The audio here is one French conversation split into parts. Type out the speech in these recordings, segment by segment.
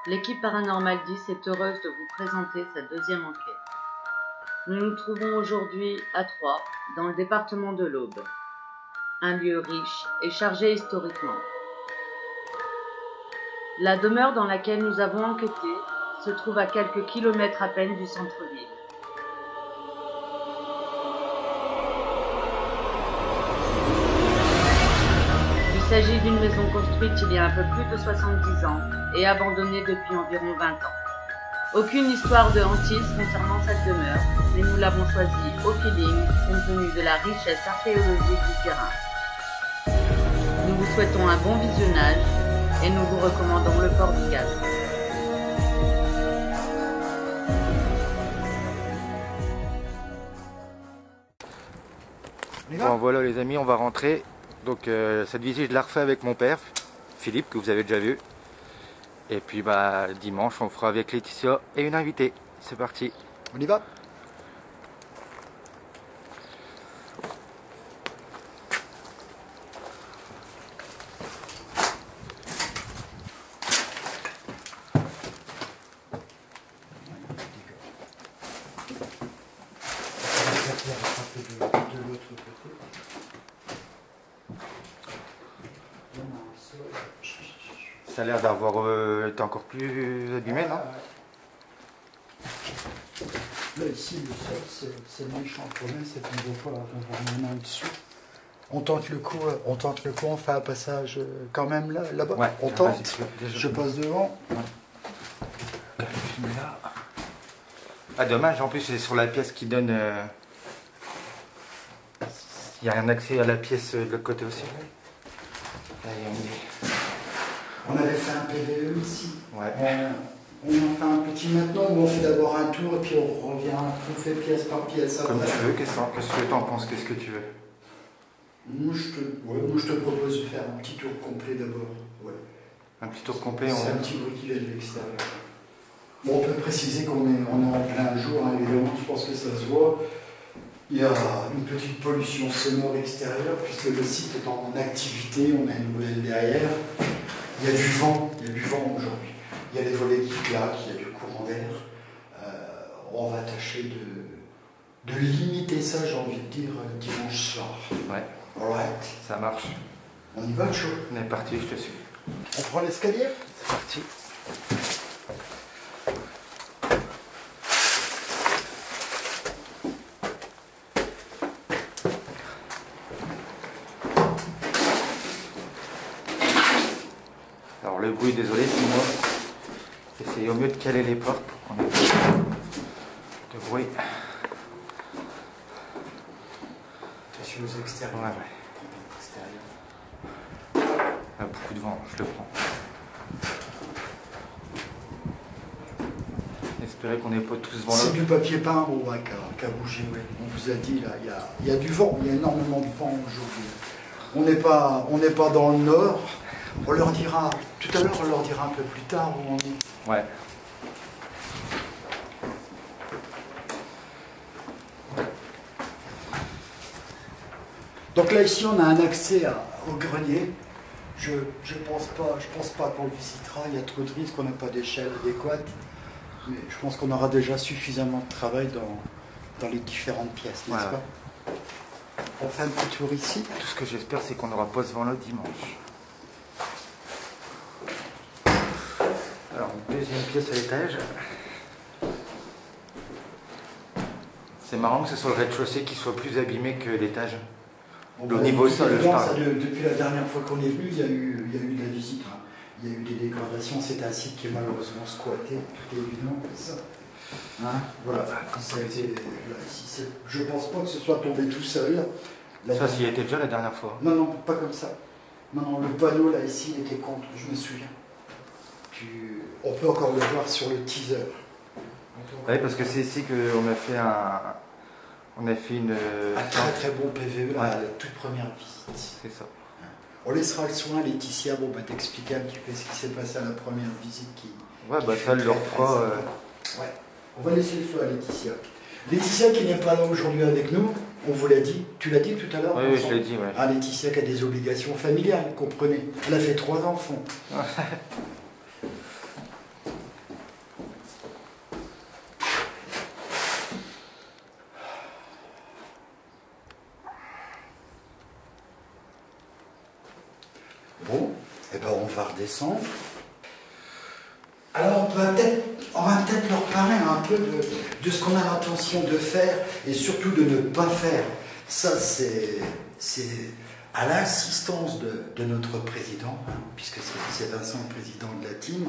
L'équipe Paranormal 10 est heureuse de vous présenter sa deuxième enquête. Nous nous trouvons aujourd'hui à Troyes, dans le département de l'Aube. Un lieu riche et chargé historiquement. La demeure dans laquelle nous avons enquêté se trouve à quelques kilomètres à peine du centre-ville. Il s'agit d'une maison construite il y a un peu plus de 70 ans et abandonnée depuis environ 20 ans. Aucune histoire de hantise concernant cette demeure, mais nous l'avons choisie au feeling compte tenu de la richesse archéologique du terrain. Nous vous souhaitons un bon visionnage et nous vous recommandons le port du casque. Bon voilà les amis, on va rentrer. Donc cette visite je la refais avec mon père, Philippe, que vous avez déjà vu. Et puis bah dimanche on fera avec Laetitia et une invitée. C'est parti. On y va? Ça a l'air d'avoir été encore plus abîmé, non? Là ici le sol c'est méchant pour nous, c'est qu'on ne voit pas vraiment en dessous. On tente le coup, on fait un passage quand même là-bas. Ouais, on tente. Je passe devant. Ouais. Ah dommage, en plus c'est sur la pièce qui donne... Il y a un accès à la pièce de l'autre côté aussi. Là, On avait fait un PVE ici. Ouais. On en fait un petit maintenant où on fait d'abord un tour et puis on revient, on fait pièce par pièce. Comme tu veux, qu'est-ce que tu en penses? Qu'est-ce que tu veux? Moi je te propose de faire un petit tour complet d'abord. Ouais. Un petit tour complet, C'est un petit bruit qui vient de l'extérieur. Bon, on peut préciser qu'on est en plein jour, hein, évidemment, je pense que ça se voit. Il y a une petite pollution sonore extérieure puisque le site est en activité, on a une voile derrière. Il y a du vent aujourd'hui. Il y a les volets qui claquent, il y a du courant d'air. On va tâcher de limiter ça, j'ai envie de dire, dimanche soir. Ouais. Alright. Ça marche. On y va, chaud? On est parti, je te suis. On prend l'escalier? C'est parti. Alors le bruit, désolé, c'est moi. J'essaye au mieux de caler les portes pour qu'on ait de bruit. Attention aux extérieurs. Ouais. Il y a beaucoup de vent, je le prends. Espérez qu'on n'ait pas tous vent là. C'est du papier peint qui a bougé, oui. On vous a dit, là, il y a du vent, il y a énormément de vent aujourd'hui. On n'est pas dans le nord. On leur dira, tout à l'heure, on leur dira un peu plus tard où on est. Ouais. Donc là, ici, on a un accès au grenier. Je pense pas qu'on le visitera. Il y a trop de risques, on n'a pas d'échelle adéquate. Mais je pense qu'on aura déjà suffisamment de travail dans les différentes pièces, n'est-ce pas? On fait un petit tour ici. Tout ce que j'espère, c'est qu'on n'aura pas ce vent-là dimanche. Alors, deuxième pièce à l'étage. C'est marrant que ce soit le rez-de-chaussée qui soit plus abîmé que l'étage. Bon, Au niveau sol, je parle. Depuis la dernière fois qu'on est venu, il y a eu de la visite. Hein. Il y a eu des dégradations. C'est un site qui est malheureusement squatté, tout est évident. Ça. Hein, voilà. Ça a été, là, ici, je ne pense pas que ce soit tombé tout seul. Ça, s'y était déjà la dernière fois. Non, pas comme ça. Non, le panneau là, ici, il était contre, je me souviens. Puis, on peut encore le voir sur le teaser. Oui, parce que c'est ici qu'on a fait un très bon PVE à la toute première visite. C'est ça. On laissera le soin, Laetitia, t'expliquer un petit peu ce qui s'est passé à la première visite. Ouais, bah ça, elle le refera. Ouais, on va laisser le soin à Laetitia. Laetitia qui n'est pas là aujourd'hui avec nous, on vous l'a dit. Tu l'as dit tout à l'heure? Oui, je l'ai dit, ouais. Ah, Laetitia qui a des obligations familiales, comprenez. Elle a fait 3 enfants. Eh ben, on va redescendre. Alors, on va peut-être leur parler un peu de ce qu'on a l'intention de faire et surtout de ne pas faire. Ça, c'est à l'assistance de notre président, hein, puisque c'est Vincent, le président de la team.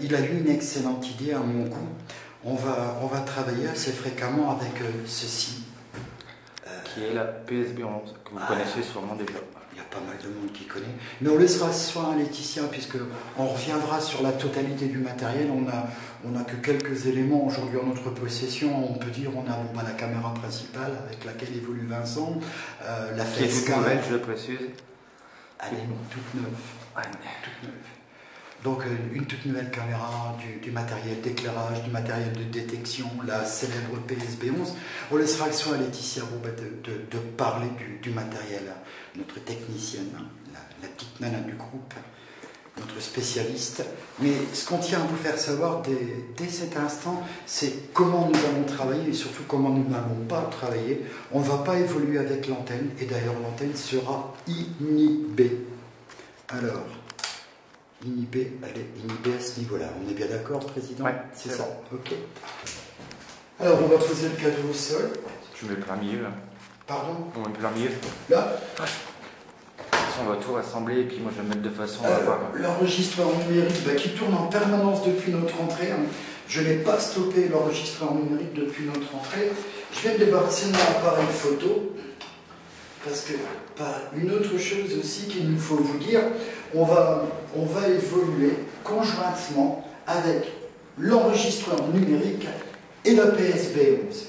Il a eu une excellente idée à mon goût. On va travailler assez fréquemment avec ceci. Qui est la PSB11, que vous connaissez sûrement déjà. Il y a pas mal de monde qui connaît. Mais on laissera soin à Laetitia, puisqu'on reviendra sur la totalité du matériel. On a que quelques éléments aujourd'hui en notre possession. On peut dire on a la caméra principale avec laquelle évolue Vincent, la Qui est toute FaceCam. nouvelle, je le précise. Elle est toute neuve. Ouais. Toute neuve. Donc une toute nouvelle caméra, du matériel d'éclairage, du matériel de détection, la célèbre PSB11. On laissera le soin à Laetitia de parler du matériel. Notre technicienne, hein, la petite nana du groupe, notre spécialiste. Mais ce qu'on tient à vous faire savoir dès cet instant, c'est comment nous allons travailler et surtout comment nous n'allons pas travailler. On ne va pas évoluer avec l'antenne et d'ailleurs l'antenne sera inhibée. Alors, inhibée, elle est inhibée à ce niveau-là. On est bien d'accord, Président? Oui, c'est ça. Ok. Alors, on va poser le cadeau au sol. Tu mets plein milieu. Pardon? On met plein milieu. Là? On va tout rassembler et puis moi je vais me mettre de façon à voir. L'enregistreur numérique qui tourne en permanence depuis notre entrée. Hein. Je n'ai pas stoppé l'enregistreur numérique depuis notre entrée. Je vais me débarrasser de mon appareil photo. Parce que, une autre chose aussi qu'il nous faut vous dire, on va évoluer conjointement avec l'enregistreur numérique et la PSB11.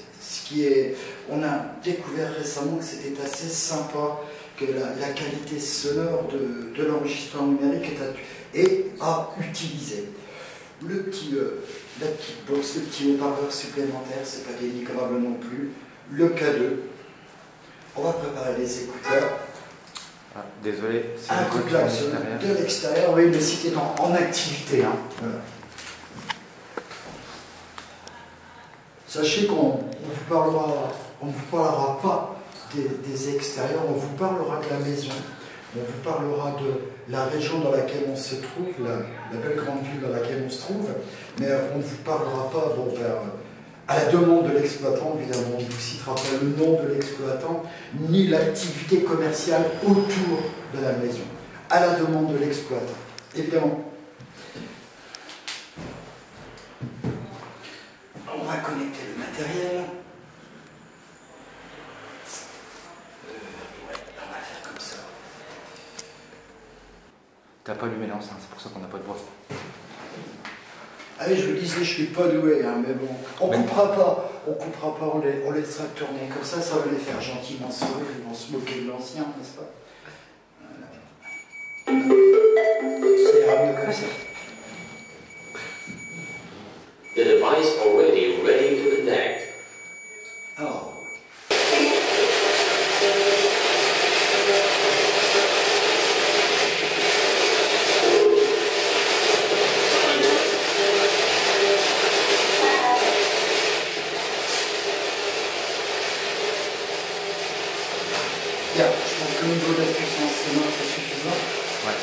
On a découvert récemment que c'était assez sympa, que la qualité sonore de l'enregistreur numérique est à utiliser. La petite box, le petit haut-parleur supplémentaire, c'est pas dénigrable non plus. Le K2. On va préparer les écouteurs. Ah, désolé, c'est un coup de klaxon de l'extérieur. Oui, le site est en activité. Hein. Voilà. Sachez qu'on ne vous parlera pas des extérieurs, on vous parlera de la maison, on vous parlera de la région dans laquelle on se trouve, la belle grande ville dans laquelle on se trouve, mais on ne vous parlera pas, à la demande de l'exploitant, évidemment, on ne vous citera pas le nom de l'exploitant, ni l'activité commerciale autour de la maison, à la demande de l'exploitant, évidemment. On va connecter le matériel. On va faire comme ça. T'as pas allumé l'enceinte, c'est pour ça qu'on n'a pas de voix. Ah oui, je vous disais, je suis pas doué, hein, mais bon, on coupera pas, on laissera tourner. Comme ça, ça va les faire gentiment sourire, ils vont se moquer de l'ancien, n'est-ce pas? Voilà. Ça ira mieux comme ça. The device already ready to connect. Alors. Bien, je pense qu'au niveau de la puissance sonore, c'est suffisant. Ouais.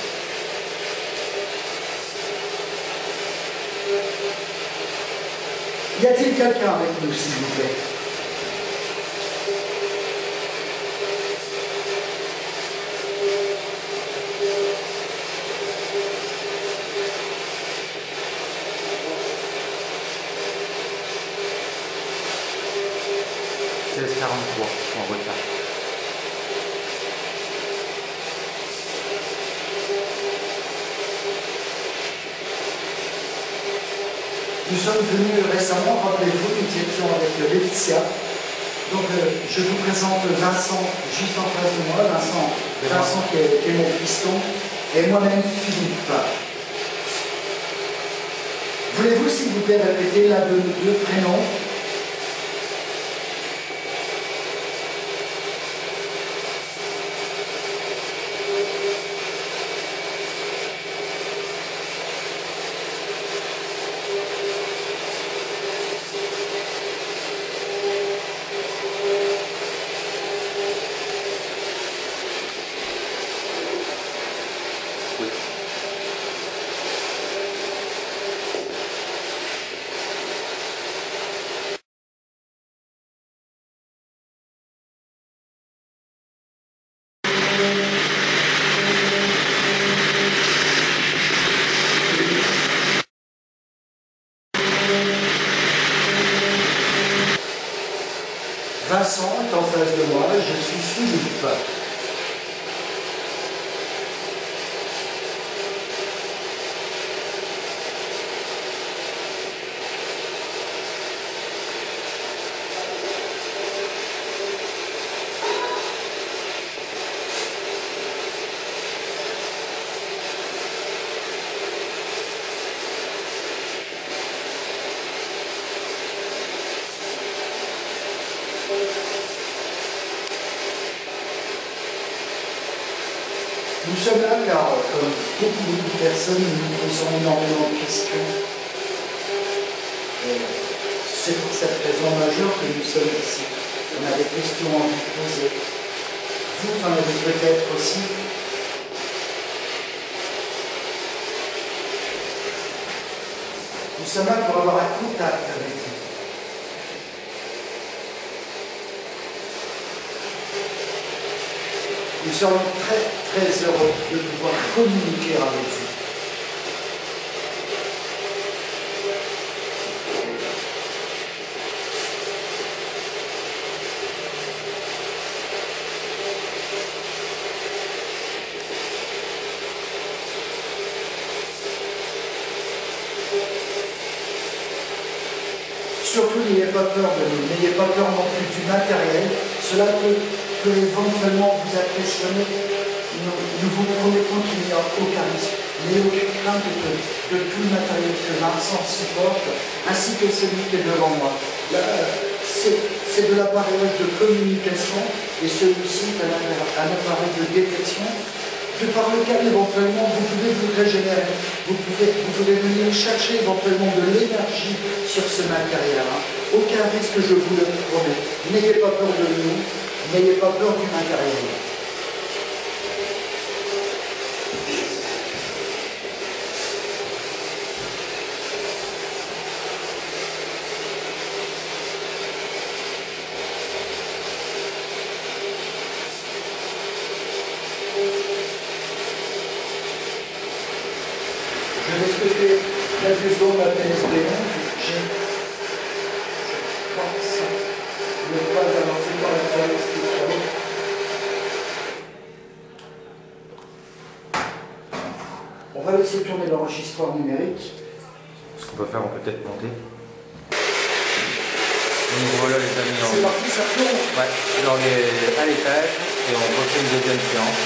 Y a-t-il quelqu'un avec nous, s'il vous plaît? C'est 43 en retard. Nous sommes venus récemment, rappelez-vous, nous étions avec Laetitia. Donc je vous présente Vincent juste en face de moi, Vincent qui est mon fiston, et moi-même Philippe. Voulez-vous s'il vous plaît répéter l'un de nos deux prénoms? moi, je suis Philippe. Nous sommes là car, comme beaucoup de personnes, nous nous posons énormément de questions. C'est pour cette raison majeure que nous sommes ici. On a des questions à vous poser. Vous en avez peut-être aussi. Nous sommes là pour avoir un contact avec vous. Nous sommes très heureux de pouvoir communiquer avec vous. Surtout, n'ayez pas peur de nous, n'ayez pas peur non plus du matériel. Cela peut éventuellement vous impressionner. Nous vous promettons qu'il n'y a aucun risque, n'ayez aucune crainte de tout le matériel que Vincent supporte, ainsi que celui qui est devant moi. C'est de l'appareillage de communication, et celui-ci est un appareil de détection, par lequel éventuellement vous pouvez vous régénérer, vous pouvez venir chercher éventuellement de l'énergie sur ce matériel. Aucun risque, je vous le promets. N'ayez pas peur de nous, n'ayez pas peur du matériel. Je vais souhaiter quelques secondes à PSB11. J'ai ne pas avoir fait par la traverse des travaux. On va laisser tourner l'enregistreur numérique. Ce qu'on peut faire, on peut peut-être monter. Donc voilà les amis. C'est parti, ça tourne. Ouais, on est à l'étage et on refait une deuxième séance.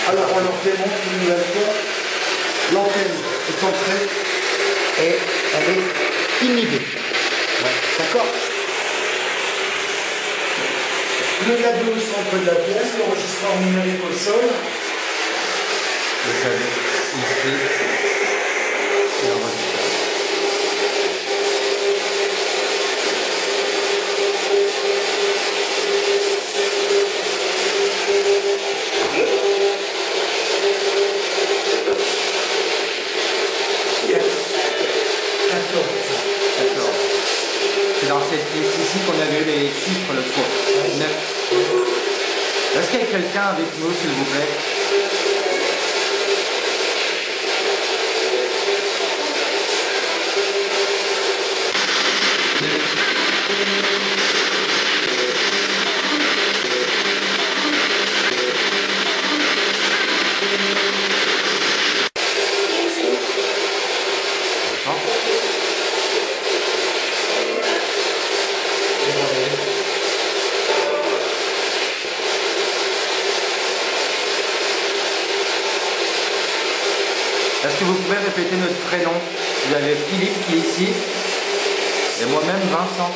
Alors on leur démontre une nouvelle fois. L'antenne est entrée et elle est inhibée. Ouais. D'accord? Le cadeau au centre de la pièce, l'enregistreur numérique au sol. Le cadeau ici. Et l'enregistreur. C'est dans cette pièce ici qu'on a vu les chiffres le fois. 9. Est-ce qu'il y a quelqu'un avec nous, s'il vous plaît? Est-ce que vous pouvez répéter notre prénom? Vous avez Philippe qui est ici et moi-même Vincent.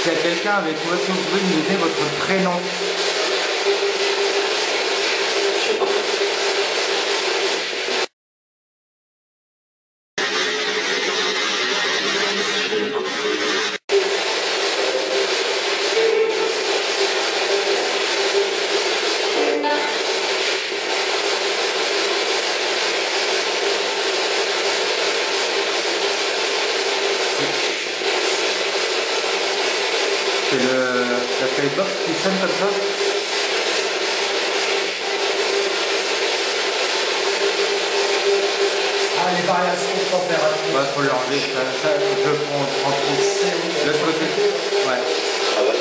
S'il y a quelqu'un avec moi, est-ce que vous pouvez nous donner votre prénom? C'est la skybox qui sonne comme ça. Ah, les variations de température. Ouais, faut l'enlever, ça je prends trop. De l'autre côté. Ouais. Ah ouais.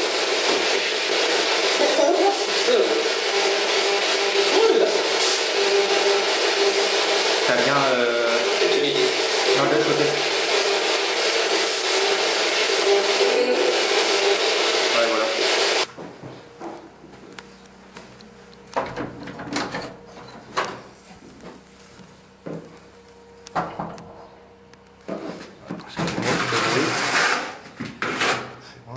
Ça vient non, de l'autre côté. Ouais, voilà. C'est bon.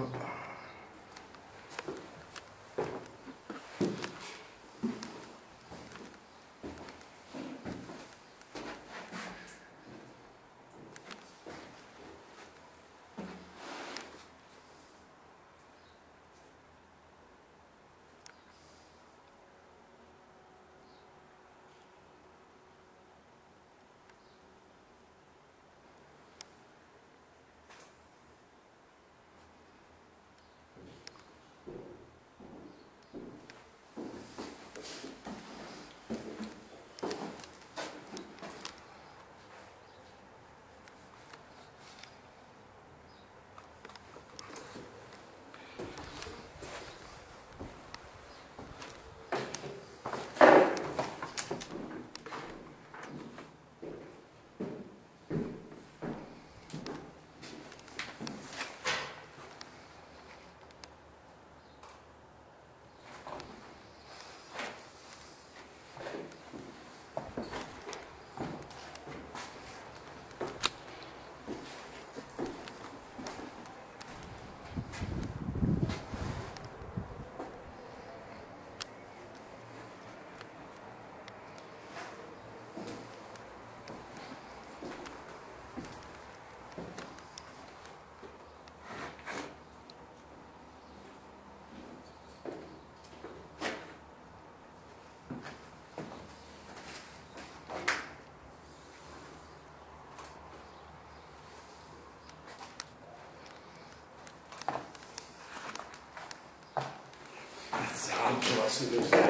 C'est rare de voir ces deux photos.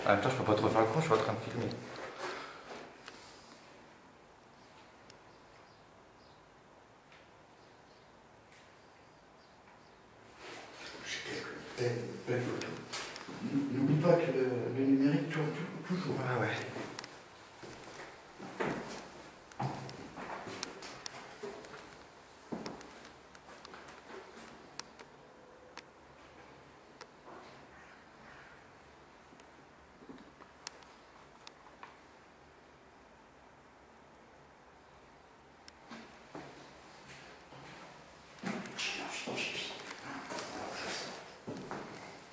En même temps, je peux pas trop faire le con, je suis en train de filmer. J'ai quelques belles photos. N'oublie pas que le numérique tourne toujours. Ah ouais.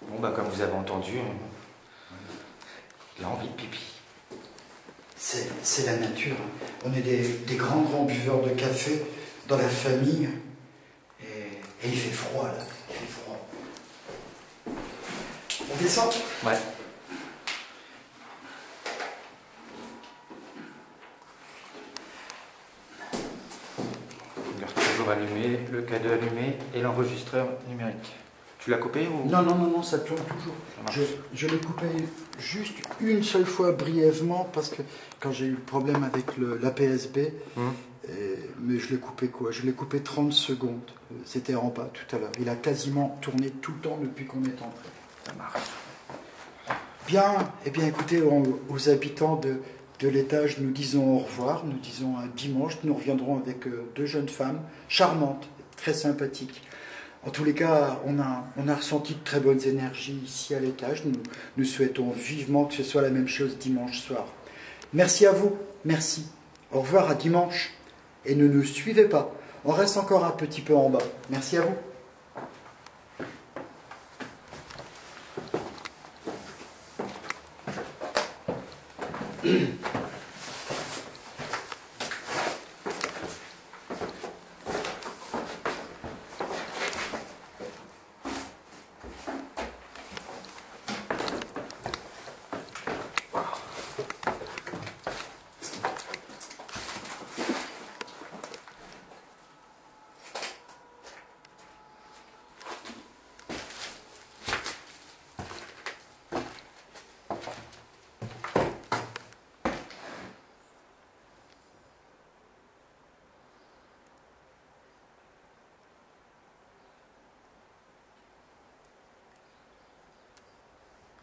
Bon bah comme vous avez entendu, il a envie de pipi. C'est la nature. On est des grands buveurs de café dans la famille. Et il fait froid là. Il fait froid. On descend? Ouais. Il est toujours allumé, le cadeau allumé et l'enregistreur numérique. Tu l'as coupé ou... Non, ça tourne toujours. Je l'ai coupé juste une seule fois brièvement parce que quand j'ai eu le problème avec l'APS-B, mais je l'ai coupé quoi? Je l'ai coupé 30 secondes. C'était en bas tout à l'heure. Il a quasiment tourné tout le temps depuis qu'on est entré. Ça marche. Bien, eh bien écoutez, aux habitants de l'étage, nous disons au revoir, nous disons à dimanche, nous reviendrons avec deux jeunes femmes charmantes, très sympathiques. En tous les cas, on a ressenti de très bonnes énergies ici à l'étage. Nous souhaitons vivement que ce soit la même chose dimanche soir. Merci à vous, merci. Au revoir à dimanche. Et ne nous suivez pas, on reste encore un petit peu en bas. Merci à vous.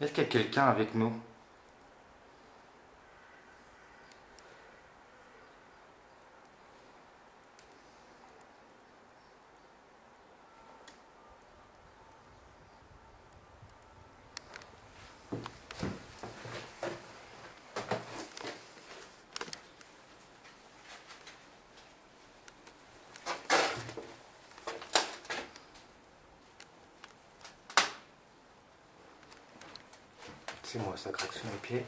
Est-ce qu'il y a quelqu'un avec nous? C'est moi, ça craque sur mes pieds.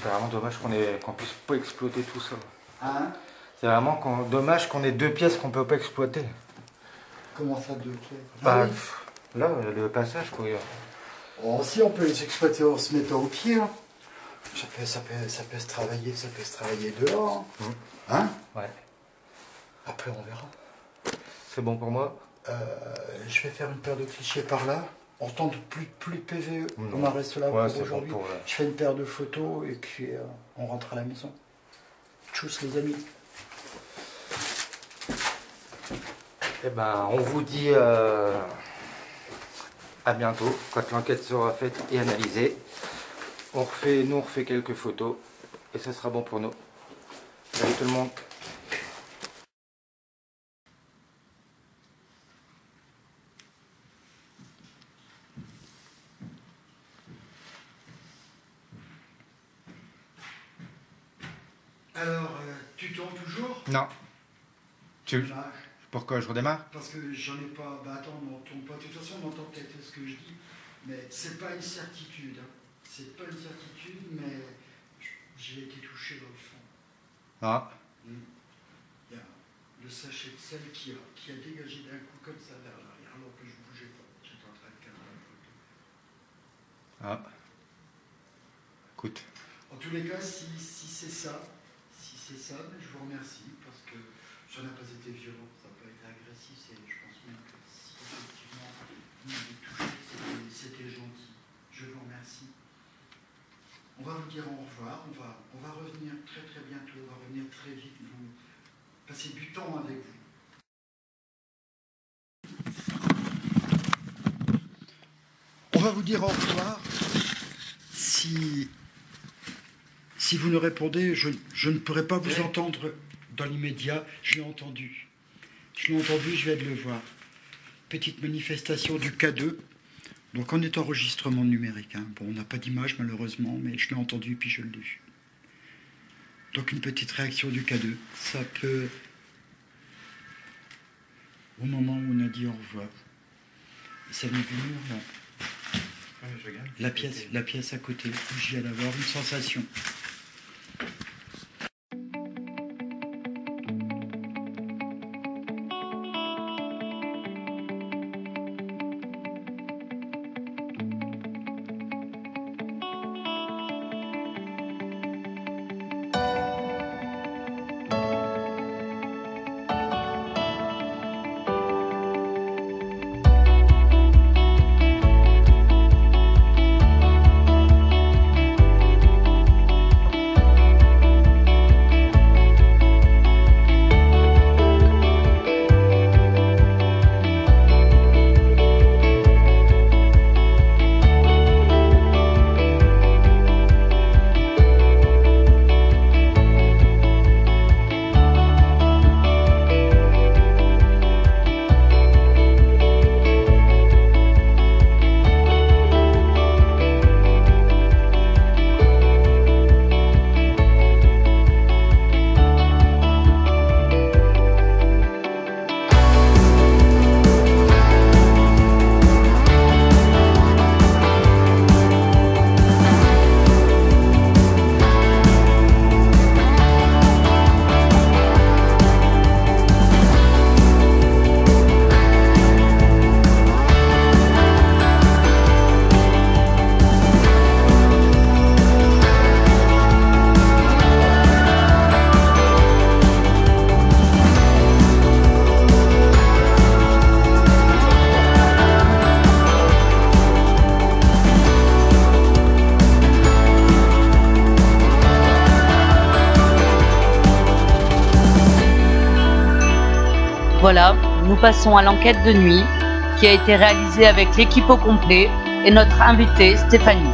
C'est vraiment dommage qu'on puisse pas exploiter tout ça. Hein? C'est vraiment dommage qu'on ait deux pièces qu'on peut pas exploiter. Comment ça, 2 pieds? Bah, Ah oui. là, le passage, quoi. Oh, si on peut les exploiter en se mettant au pied. Hein. Ça peut se travailler dehors. Hein? Ouais. Après, on verra. C'est bon pour moi? Je vais faire une paire de clichés par là. On tente plus de PVE. Non. On en reste là Ouais, pour c'est aujourd'hui. bon pour, Je fais une paire de photos et puis on rentre à la maison. Tchuss les amis. Eh ben, on vous dit à bientôt, quand l'enquête sera faite et analysée. Nous on refait quelques photos et ce sera bon pour nous. Salut tout le monde. Alors, tu tournes toujours? Non. Dommage. Pourquoi je redémarre? Parce que j'en ai pas. Bah attends, on tourne pas. De toute façon, on entend peut-être ce que je dis, mais c'est pas une certitude. Hein. C'est pas une certitude, mais j'ai été touché dans le fond. Ah. Il y a le sachet de sel qui a dégagé d'un coup comme ça vers l'arrière, alors que je bougeais pas. J'étais en train de cadrer la photo. Ah. Écoute. En tous les cas, si c'est ça, mais je vous remercie parce que ça n'a pas été violent, ça n'a pas été agressif. Je pense même que si effectivement vous m'avez touché, c'était gentil. Je vous remercie. On va vous dire au revoir. On va revenir très très bientôt. On va revenir très vite. Vous passez du temps avec vous. On va vous dire au revoir. Si vous nous répondez, je ne pourrai pas vous entendre dans l'immédiat. Je l'ai entendu. Je viens de le voir. Petite manifestation du K2. Donc on est enregistrement numérique. Hein. Bon, on n'a pas d'image malheureusement, mais je l'ai entendu puis je l'ai lu. Donc une petite réaction du K2. Ça peut... Au moment où on a dit au revoir. Ça m'est venu là. La pièce à côté, où j'y allais avoir une sensation. voilà, nous passons à l'enquête de nuit qui a été réalisée avec l'équipe au complet et notre invitée Stéphanie.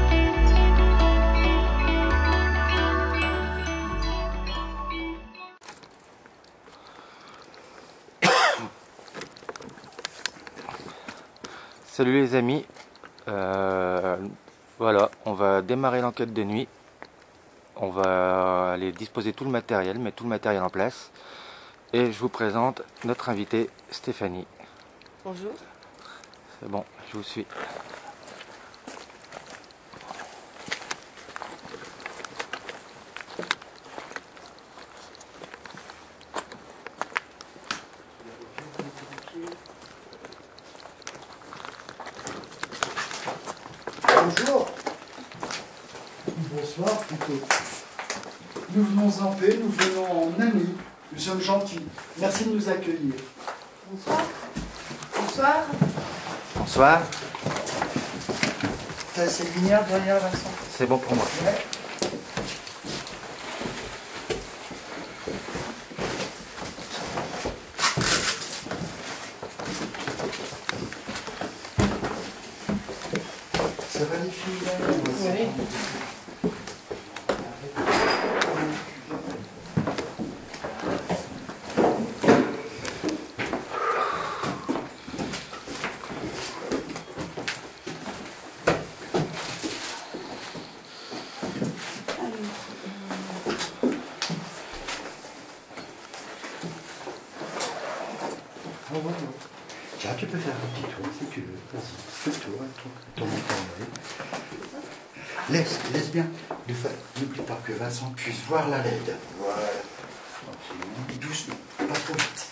Salut les amis, voilà, on va démarrer l'enquête de nuit. On va aller disposer tout le matériel, mettre tout le matériel en place. Et je vous présente notre invitée Stéphanie. Bonjour. C'est bon, je vous suis. Bonjour. Bonsoir plutôt. Nous venons en paix, nous venons en amis. Nous sommes gentils. Merci de nous accueillir. Bonsoir. Bonsoir. Bonsoir, T'as cette lumière derrière Vincent. c'est bon pour moi. Ouais. Ça va les filles? Oui. Tiens, tu peux faire un petit tour si tu veux. Vas-y, fais le tour, ton laisse bien. N'oublie pas que Vincent puisse voir la LED. Voilà. Tranquillement, doucement, pas trop vite.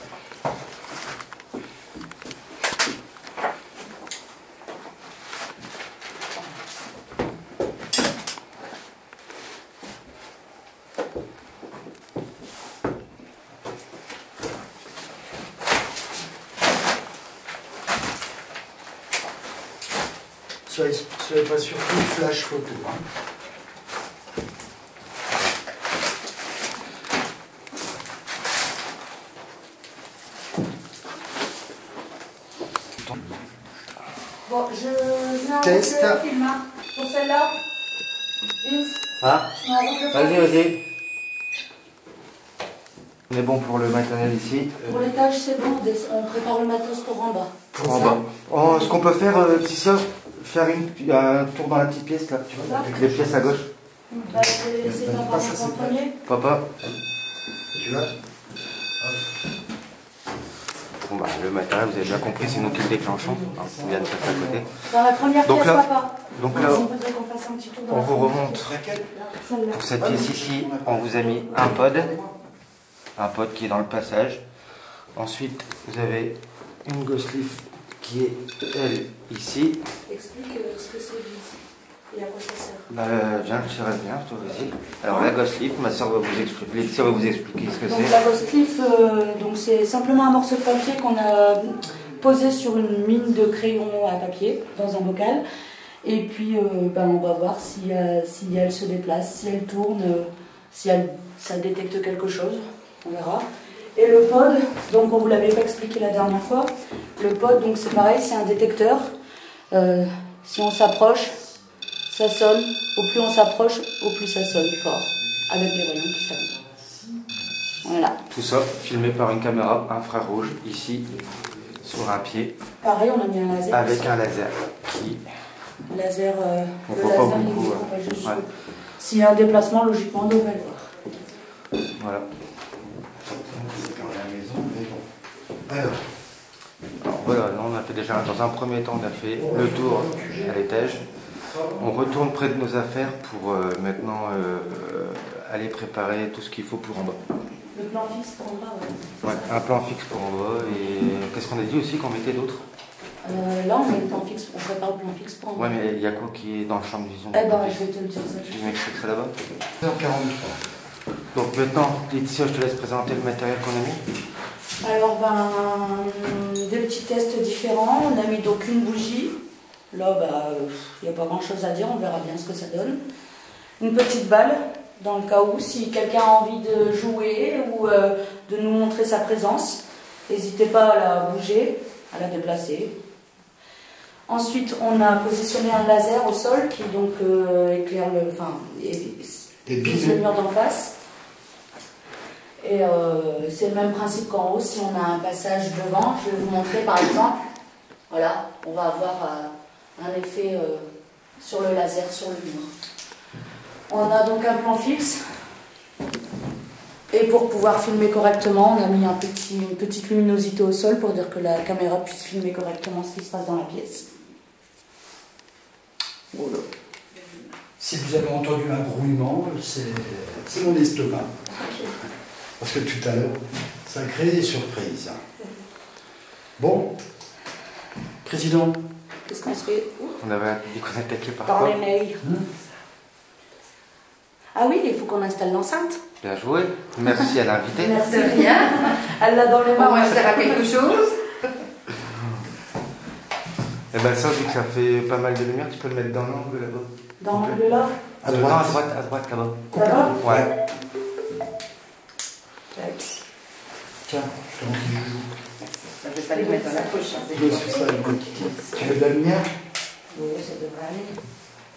Soyez pas surpris, flash photo. Hein. Bon, je viens Test. avec le film, hein. Pour celle-là. Ah, Je m'en rends compte. vas-y. On est bon pour le matériel ici. Pour l'étage, c'est bon. On prépare le matos pour en bas. Pour en bas. Oh, ce qu'on peut faire, petite soeur, faire un tour dans la petite pièce là, tu vois, avec les pièces à gauche. Bah, c'est pas par en premier. Papa. Tu vois? Bon bah le matériel, vous avez déjà compris, c'est nous qui le déclenchons. Alors, on vient de faire ça à côté. Dans la première Donc pièce, là- papa. Donc là, On voudrait qu'on fasse un petit tour dans on la vous première remonte. pièce. Celle-là. Pour cette pièce ici, on vous a mis un pod qui est dans le passage. Ensuite, vous avez une ghost lift qui est, elle, ici. Explique ce que c'est ici et à quoi ça sert. Bah, viens, je serai bien, toi, vas-y. Alors, la ghost lift, ma soeur va vous expliquer, Laetitia va vous expliquer ce que Donc c'est. la ghost lift, donc c'est simplement un morceau de papier qu'on a posé sur une mine de crayon à papier dans un bocal. Et puis on va voir si elle se déplace, si elle tourne, ça détecte quelque chose. On verra. Et le pod, donc on vous l'avait pas expliqué la dernière fois. Le pod, donc c'est pareil, c'est un détecteur. Si on s'approche, ça sonne. Au plus on s'approche, au plus ça sonne fort. Avec les rayons qui s'allument. Voilà. Tout ça filmé par une caméra infrarouge, ici, sur un pied, Pareil, on a mis un laser. avec un laser qui... Laser, On le voit pas laser, il beaucoup, est ouais. propagé jusqu'au- Ouais. S'il y a un déplacement, logiquement, on devrait le voir. Voilà. C'est dans la maison, mais bon. Alors voilà, là on a fait déjà, dans un premier temps, on a fait le tour à l'étage. On retourne près de nos affaires pour maintenant aller préparer tout ce qu'il faut pour en bas. Le plan fixe pour en bas, ouais. Ouais, un plan fixe pour en bas. Et qu'est-ce qu'on a dit aussi qu'on mettait d'autres? Là, on met le plan fixe, on prépare le plan fixe pour en bas. Ouais, mais il y a quoi qui est dans le champ de vision? Eh ben, je vais te le dire ça. Tu m'expliques ça là-bas? 1h43. Donc maintenant, Laetitia, je te laisse présenter le matériel qu'on a mis. Alors, des petits tests différents. On a mis donc une bougie. Là, il n'y a pas grand chose à dire, on verra bien ce que ça donne. Une petite balle, dans le cas où, si quelqu'un a envie de jouer ou de nous montrer sa présence. N'hésitez pas à la bouger, à la déplacer. Ensuite, on a positionné un laser au sol qui donc éclaire le mur d'en face. Et c'est le même principe qu'en haut. Si on a un passage devant, je vais vous montrer par exemple. Voilà, on va avoir un effet sur le laser, sur le mur. On a donc un plan fixe. Et pour pouvoir filmer correctement, on a mis une petite luminosité au sol pour dire que la caméra puisse filmer correctement ce qui se passe dans la pièce. Voilà. Si vous avez entendu un grouillement, c'est mon estomac. Parce que tout à l'heure, ça crée des surprises. Bon, Président. Qu'est-ce qu'on se fait? On avait dit qu'on attaquait par Par quoi? les mails. Ah oui, il faut qu'on installe l'enceinte. Bien joué. Merci à l'invité. Merci. De rien. Elle l'a dans les Au mains. moins, ça sert à quelque chose. Et ben ça, vu que ça fait pas mal de lumière, tu peux le mettre dans l'angle là-bas. Dans l'angle là. À Non, droite. à droite là-bas. Là-bas. Ouais. Tiens, je te montre les joujoux. Je vais pas les mettre dans la poche. Hein, Je suis ça, écoute. Tu veux de la lumière? Oui, ça devrait aller.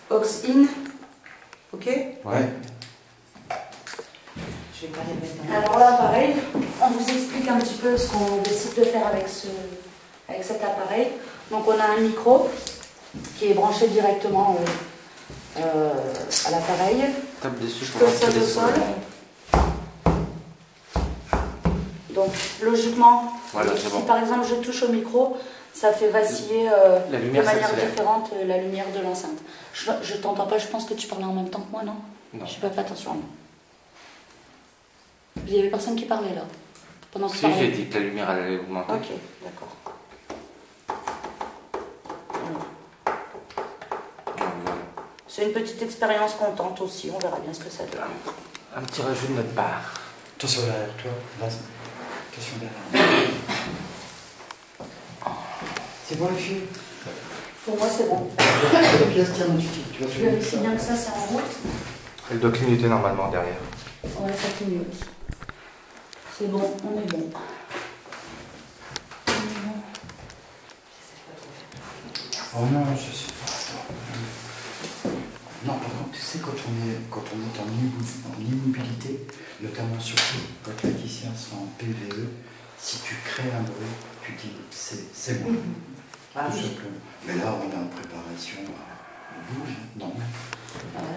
Aux in. Ok. Ouais. Je vais pas les mettre dans la Alors là, pareil, on vous explique un petit peu ce qu'on décide de faire avec cet appareil. Donc on a un micro qui est branché directement à l'appareil. Tape dessus Je pour pose ça rentrer au les sol. sons. Donc logiquement, Voilà, c'est si bon. par exemple je touche au micro, ça fait vaciller La de lumière manière s'accélère. différente la lumière de l'enceinte. Je t'entends pas, je pense que tu parlais en même temps que moi, non? Non. Je n'ai pas fait attention à moi. Il n'y avait personne qui parlait là pendant que Si, tu parlais. j'ai dit que la lumière elle allait augmenter. Ok, d'accord. Donc, voilà. C'est une petite expérience qu'on tente aussi, on verra bien ce que ça donne. Un petit rajout de notre part. Attention derrière toi. Vas-y. Attention derrière. C'est bon les filles? Pour moi, c'est bon. La pièce tient mon titi. Tu vas Je vérifie bien que ça, c'est en route. Elle doit clignoter normalement derrière. Ouais, ça clignote. C'est bon, on est bon. Oh non, je sais pas. Non, par contre, tu sais, quand on est en immobilité, notamment surtout quand les pâtissiers sont en PVE, si tu crées un bruit, tu dis c'est bon. Ah Tout oui. simplement. Mais là, on est en préparation. On bouge, non.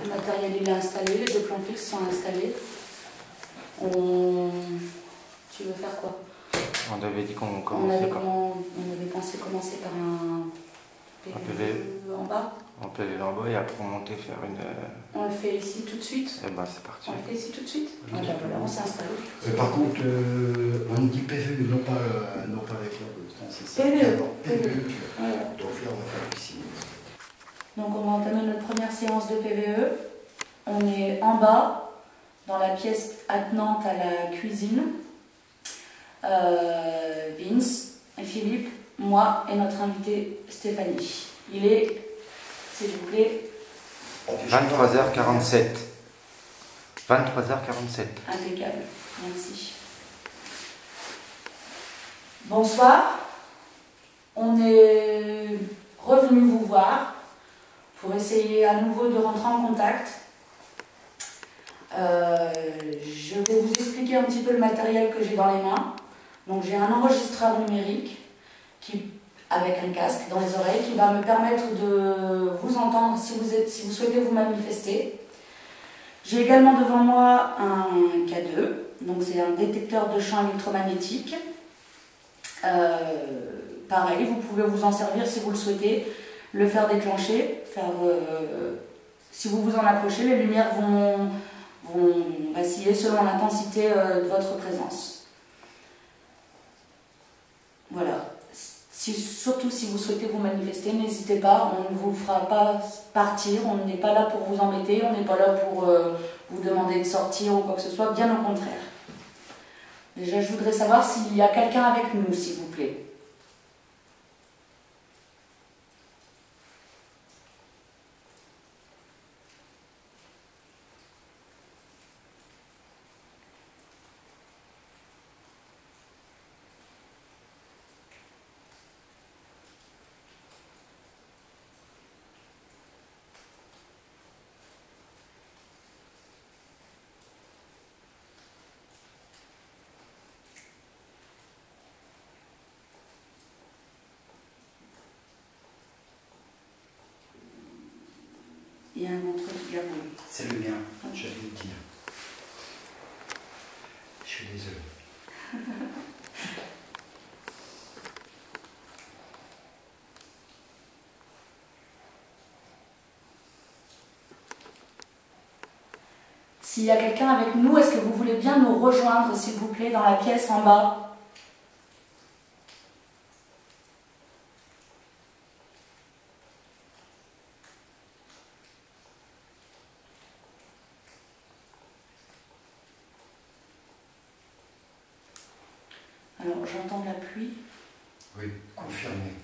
Le matériel il est installé, les deux plans fixes sont installés. Tu veux faire quoi? On avait dit qu'on On commençait avait par. on avait pensé commencer par un PV. en bas. On peut aller en bas et après monter faire une. On le fait ici tout de suite. Eh ben c'est parti. On le fait ici tout de suite. Ah ben voilà, on s'installe. Par contre, on dit PVE, non pas avec la c'est ça. PVE. D'abord, PVE. Voilà. Donc là, on va faire ici. Donc on va entamer notre première séance de PVE. On est en bas, dans la pièce attenante à la cuisine. Vince, Philippe, moi et notre invitée Stéphanie. Il est, s'il vous plaît, 23h47. 23h47. impeccable. Merci. Bonsoir. On est revenu vous voir pour essayer à nouveau de rentrer en contact. Je vais vous expliquer un petit peu le matériel que j'ai dans les mains. Donc j'ai un enregistreur numérique avec un casque dans les oreilles qui va me permettre de vous entendre si vous souhaitez vous manifester. J'ai également devant moi un K2, donc c'est un détecteur de champs électromagnétiques. Pareil, vous pouvez vous en servir si vous le souhaitez, le faire déclencher, si vous vous en approchez, les lumières vont vaciller selon l'intensité de votre présence. Voilà. Surtout si vous souhaitez vous manifester, n'hésitez pas, on ne vous fera pas partir, on n'est pas là pour vous embêter, on n'est pas là pour vous demander de sortir ou quoi que ce soit, bien au contraire. Déjà, je voudrais savoir s'il y a quelqu'un avec nous, s'il vous plaît. Il y a un ventre qui gargouille. C'est le mien, j'allais le dire. Je suis désolé. S'il y a quelqu'un avec nous, est-ce que vous voulez bien nous rejoindre, s'il vous plaît, dans la pièce en bas? Alors, j'entends la pluie. Oui, confirmé.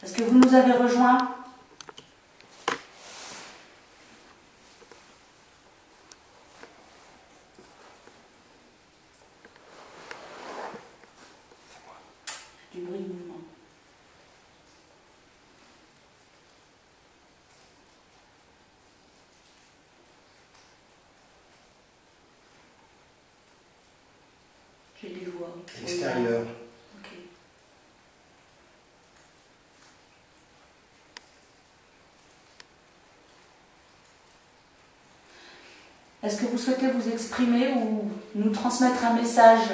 Est-ce que vous nous avez rejoints? Du bruit de mouvement. J'ai des voix. Extérieur. Ok. Est-ce que vous souhaitez vous exprimer ou nous transmettre un message?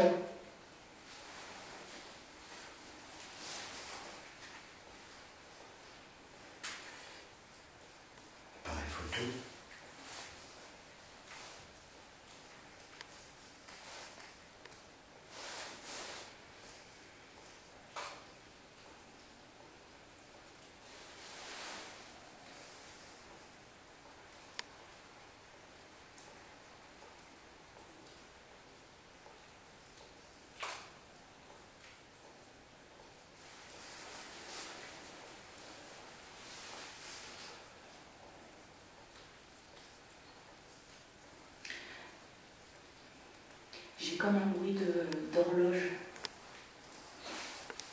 Appareil photo. J'ai comme un bruit d'horloge.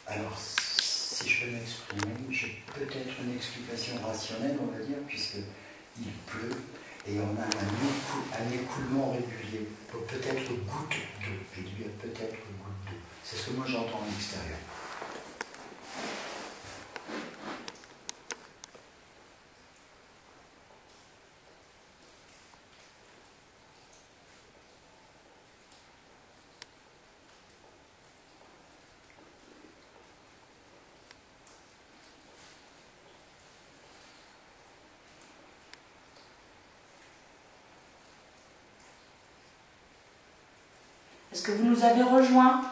Alors, si je peux m'exprimer, j'ai peut-être une explication rationnelle, on va dire, puisqu'il pleut et on a un écoulement régulier. Donc peut-être goutte d'eau. Je dis bien peut-être goutte d'eau. C'est ce que moi j'entends à l'extérieur. Est-ce que vous nous avez rejoints?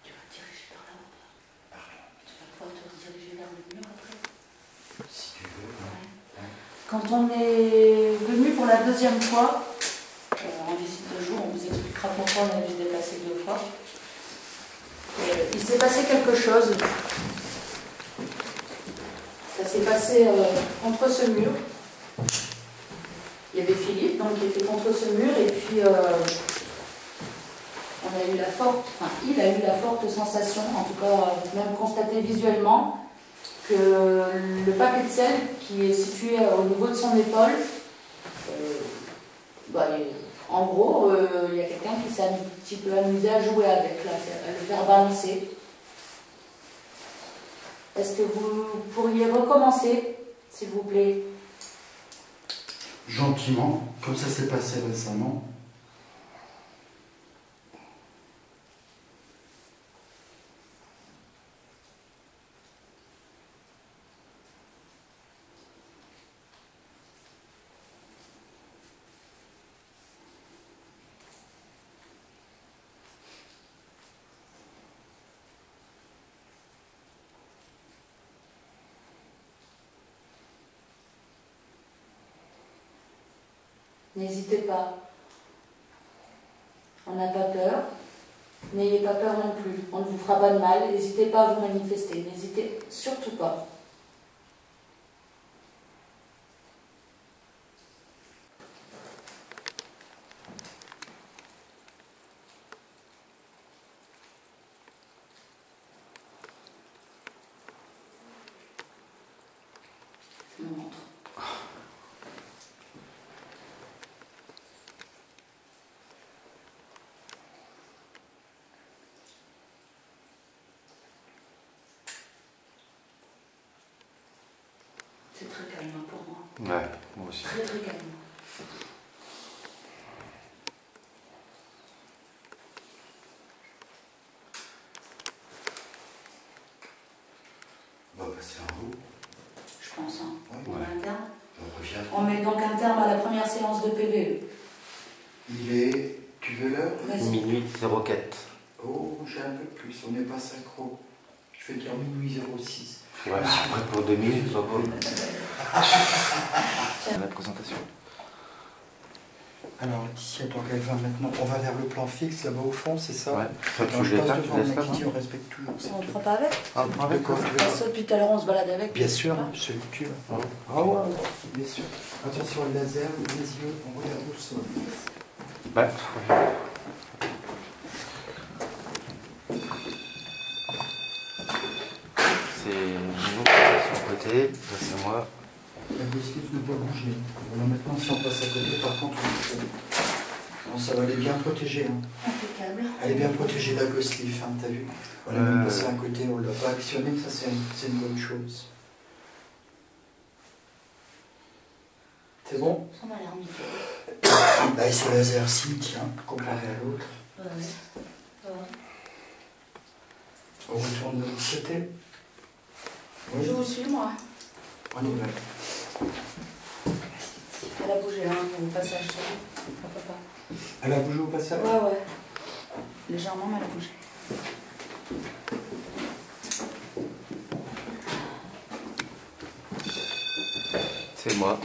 Tu vas te diriger par là ou pas? Pardon. Tu vas pouvoir te rediriger vers le mur après? Si tu veux. Ouais. Quand on est venu pour la deuxième fois, en visite de jour, on vous expliquera pourquoi on a dû se déplacer 2 fois. Il s'est passé quelque chose. Ça s'est passé contre ce mur. Il y avait Philippe donc, qui était contre ce mur et puis on a eu la forte, enfin, il a eu la forte sensation, en tout cas même constaté visuellement, que le paquet de sel qui est situé au niveau de son épaule, en gros, il y a quelqu'un qui s'est un petit peu amusé à jouer avec, là, à le faire balancer. Est-ce que vous pourriez recommencer, s'il vous plaît? Gentiment, comme ça s'est passé récemment. N'hésitez pas. On n'a pas peur. N'ayez pas peur non plus. On ne vous fera pas de mal. N'hésitez pas à vous manifester. N'hésitez surtout pas. C'est très calme pour moi. Ouais, moi aussi. Très très calme. On va passer un bout. Je pense, hein. Ouais. On met un terme. On revient. On met donc un terme à la première séance de PVE. Il est. Tu veux l'heure? Vas-y. Minuit 04. Oh, j'ai un peu plus, on n'est pas synchro. Je vais dire minuit 06. Ouais, je suis prêt pour 2 minutes, ça va. La présentation. Alors, d'ici, attends qu'elle va maintenant. On va vers le plan fixe là-bas au fond, c'est ça? Ouais. Toi, Attends, tu je passe l'éteins, devant tu le laisses mec là, qui dit non? on respecte toujours. On ne prend pas avec. Ah, on prend avec quoi? Ça, depuis tout à l'heure, on se balade avec. Bien sûr, Pas. celui que tu veux. Ah ouais, bien sûr. Attention, le laser, les yeux, on regarde où ça. Bah, c'est nous, son côté, ça c'est moi. La gosselif ne peut pas bouger. Alors maintenant, si on passe à côté, par contre, non, ça va, elle est bien protégée. Hein. Impeccable. Elle est bien protégée, la gosselif, hein, t'as vu? On l'a même passé à côté, on l'a pas actionné, ça c'est une bonne chose. C'est bon? Ça m'a l'air nickel. Bah, et ce laser-ci, tiens, comparé à l'autre. Ouais. On retourne de l'autre côté. Oui, Je vous suis, moi. on y va. Elle a bougé, hein, au passage. Papa. Elle a bougé au passage? Ouais. Légèrement, mais elle a bougé. C'est moi.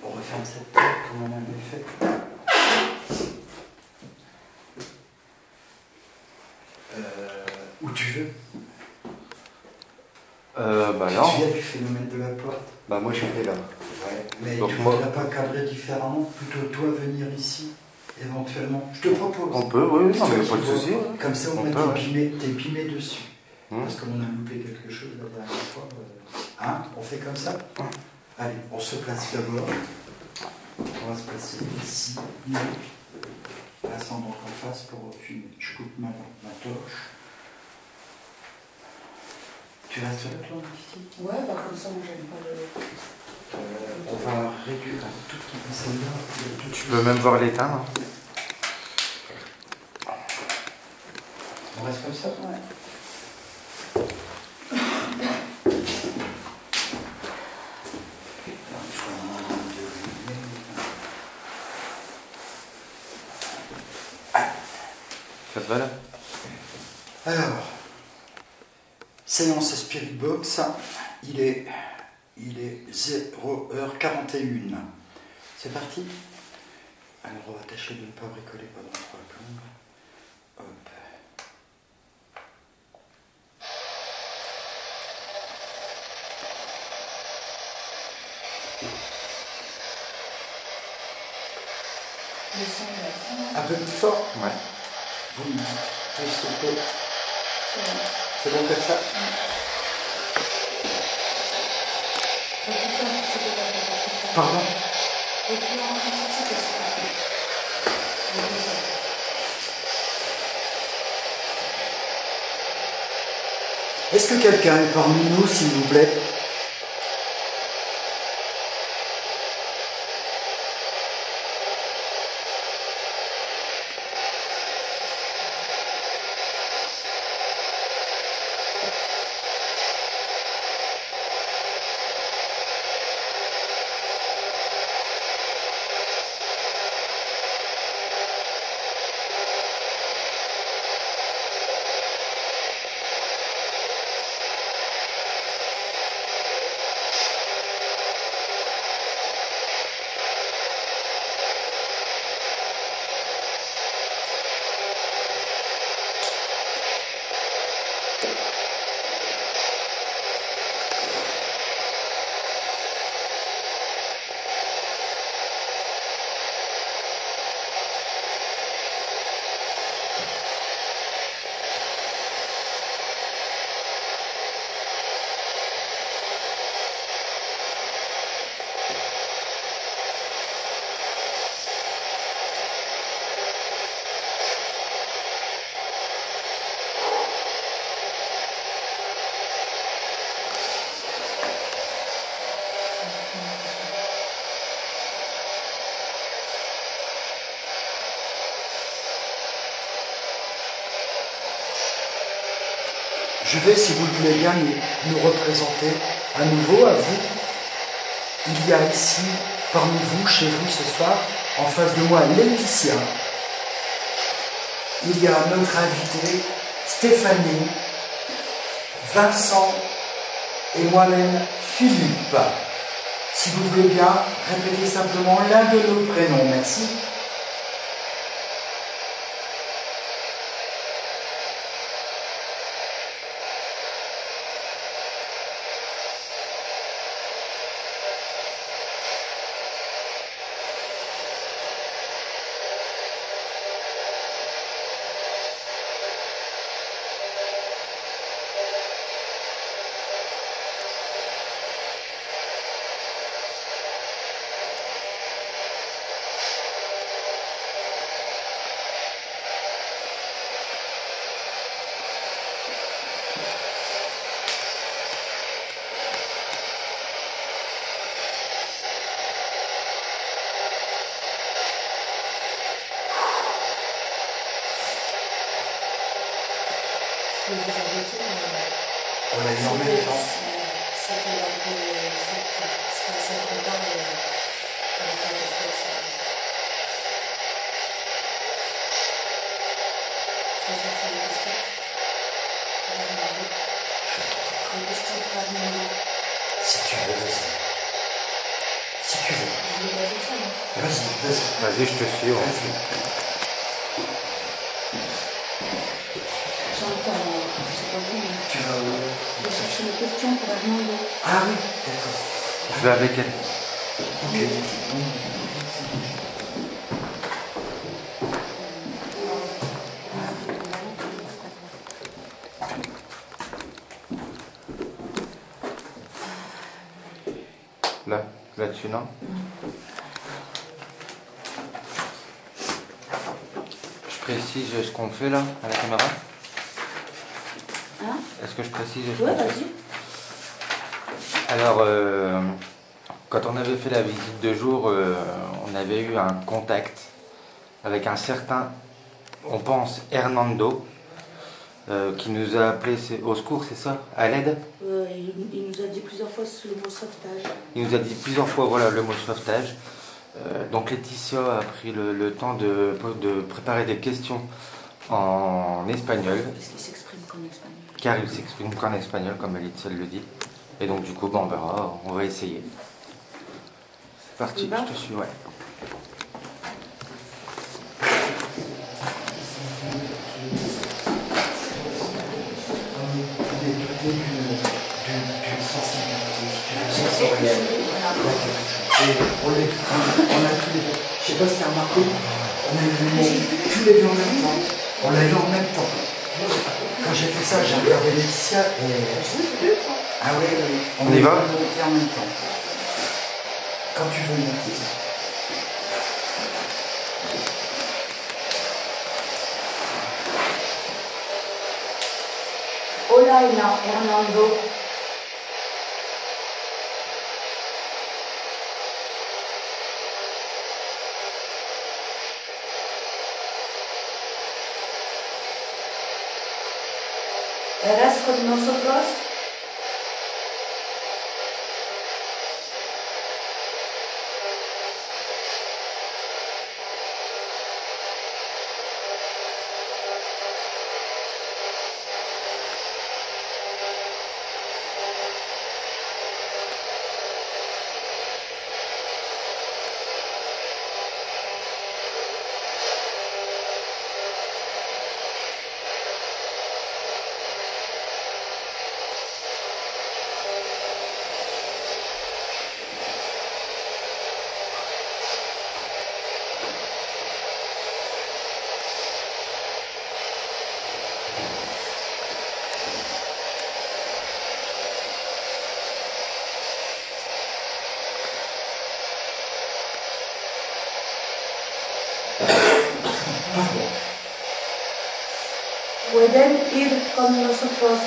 On referme cette porte comme on avait fait. Où tu veux. Bah Tu non. te souviens du phénomène de la porte? Bah moi j'étais là. Ouais. Mais Donc tu ne moi- voudrais pas cadrer différemment, plutôt toi venir ici, éventuellement. Je te propose. On peut, oui, non, Toi mais qui pas de vois. souci. Comme ça, On on met peut, t'es pimé dessus. Hum. Parce qu'on a loupé quelque chose la dernière fois. Hein? On fait comme ça? Allez, on se place d'abord. On va se placer ici. Passant donc en face pour fumer. Je coupe ma torche. Tu restes là, toi, ici? Ouais, bah comme ça, moi, j'aime pas le. On va réduire un tout petit peu celle-là. Tu peux même voir l'éteindre. On reste comme ça? Ouais. Ça te va là? Alors, séance Spirit Box, il est 0h41. C'est parti? Alors on va tâcher de ne pas bricoler pendant 3 plombes. Hop. Le son de la fin. Un peu plus fort? Ouais. Vous me dites. Je vais stopper. Ouais. C'est bon comme ça? Pardon? Est-ce que quelqu'un est parmi nous, s'il vous plaît? Je vais, si vous le voulez bien, nous représenter à nouveau à vous. Il y a ici, parmi vous, chez vous ce soir, en face de moi, Laetitia. Il y a notre invité, Stéphanie, Vincent et moi-même, Philippe. Si vous voulez bien, répétez simplement l'un de nos prénoms. Merci. On a dit en même temps. Si tu veux, vas-y. Si tu veux. Vas-y, vas-y. Vas-y, je te suis. Ouais. Tu vas où? Je cherche une question pour Armando. Ah oui, d'accord. Je vais avec elle. Ok. Là-dessus, non? Je précise ce qu'on fait là, à la caméra? Hein? Est-ce que je précise ce Ouais, qu'on fait? vas-y. Alors, quand on avait fait la visite de jour, on avait eu un contact avec un certain, on pense, Hernando, qui nous a appelé au secours, c'est ça? À l'aide? Il nous a dit plusieurs fois le mot sauvetage. Il nous a dit plusieurs fois, voilà, le mot sauvetage. Donc Laetitia a pris le temps de préparer des questions en espagnol. Parce qu'il s'exprime qu'en espagnol. Car il s'exprime qu'en espagnol, comme Alicia le dit. Et donc du coup, on verra, on va essayer. C'est parti, je te suis, ouais. On a tous les deux. Je sais pas si tu as remarqué, on a eu le mot tous les deux en même temps. On l'a eu en même temps. Quand j'ai fait ça, j'ai regardé Laetitia et. Ah oui, On y va? en même temps. Quand tu veux, Laetitia. Hola, Hernando. ¿Eres con nosotros? Pueden ir con nosotros.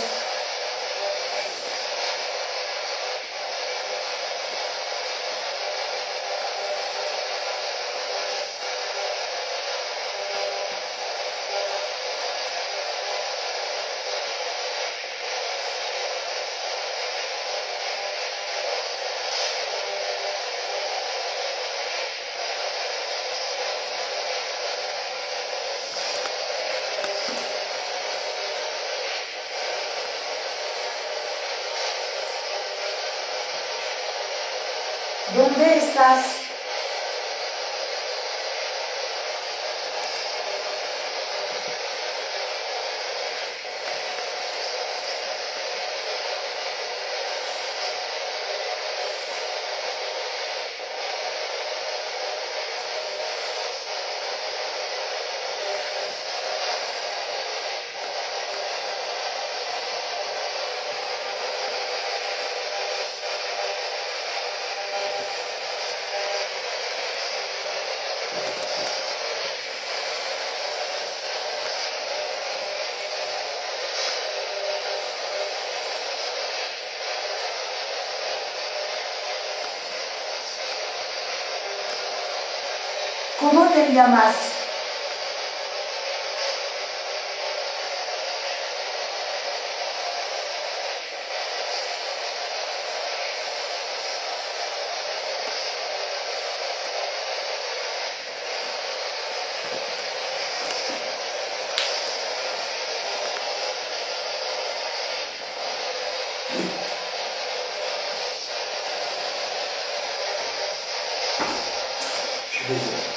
¿Dónde estás? ¿Cómo te llamas? Je suis désolé.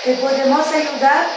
¿Te podemos ayudar?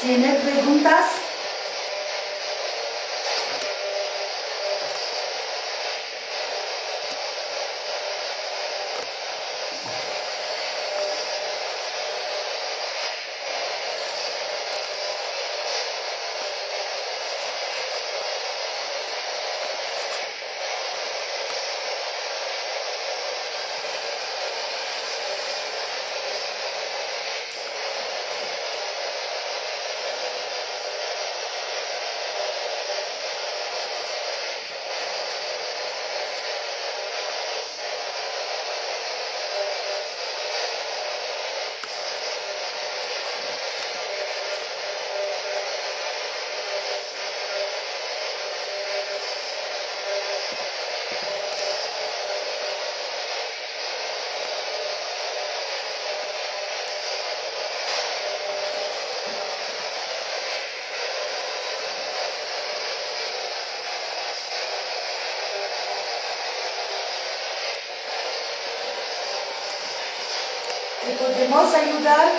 ¿Tiene preguntas? Podemos ayudar.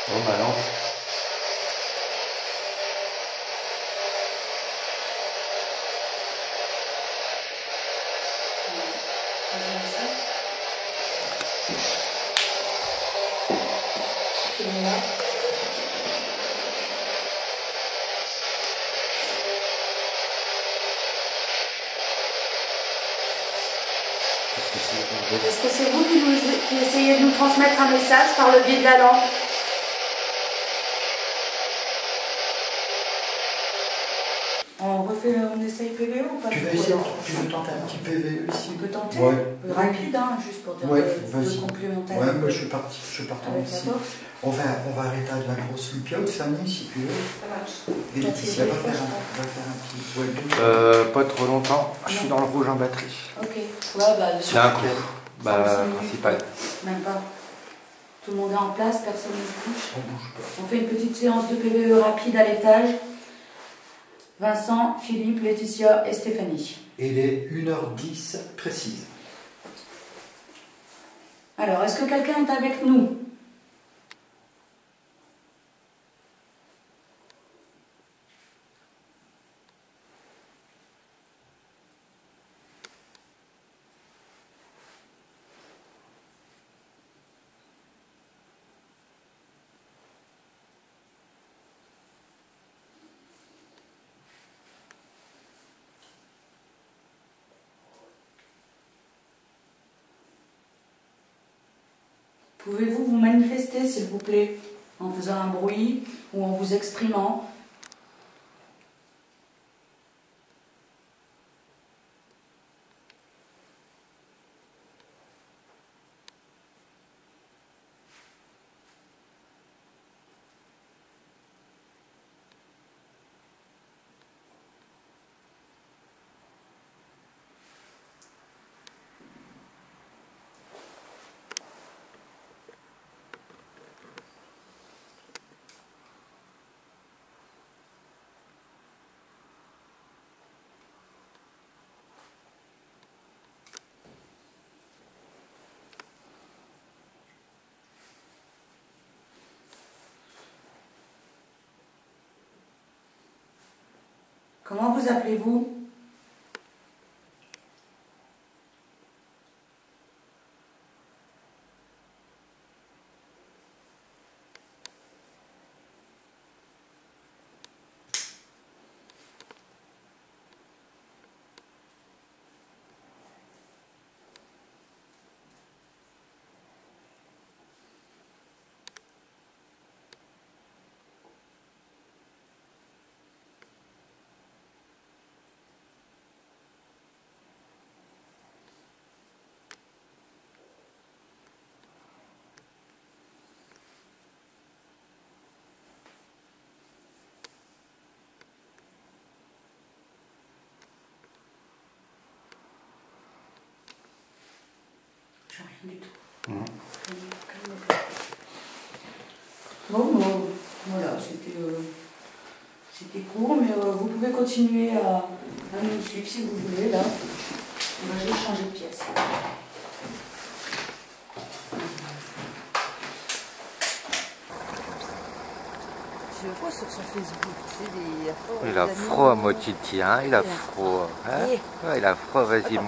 Bon, bah non. Est-ce que c'est vous qui essayez de nous transmettre un message par le biais de la langue? On essaye PVE ou pas? Tu veux tenter un petit PVE ici? On peut tenter, Ouais. rapide, hein, juste pour dire Ouais, de vas-y. complémentaire. Ouais, moi je partant Avec ici. la force. On va arrêter de la grosse lupiote, Fanny, si tu veux. Ça marche. Et Toi, Laetitia tu va veux faire faire, un petit. Ouais, Pas trop longtemps. Je suis dans le rouge en batterie. Ok. Ouais, bah, D'un coup. Bah, 5 minutes, principal. même pas. Tout le monde est en place, personne ne bouge. on bouge pas. On fait une petite séance de PVE rapide à l'étage. Vincent, Philippe, Laetitia et Stéphanie. Et il est 1h10 précise. Alors, est-ce que quelqu'un est avec nous? Pouvez-vous vous manifester, s'il vous plaît, en faisant un bruit ou en vous exprimant? Comment vous appelez-vous? Rien du tout. Mmh. Bon, voilà, c'était court, mais vous pouvez continuer à nous suivre si vous voulez, là. On va juste changer de pièce. Je vois sur son Facebook, c'est des... Il a froid, mon titi, hein. Il a froid. Hein? Ouais, il a froid, vas-y.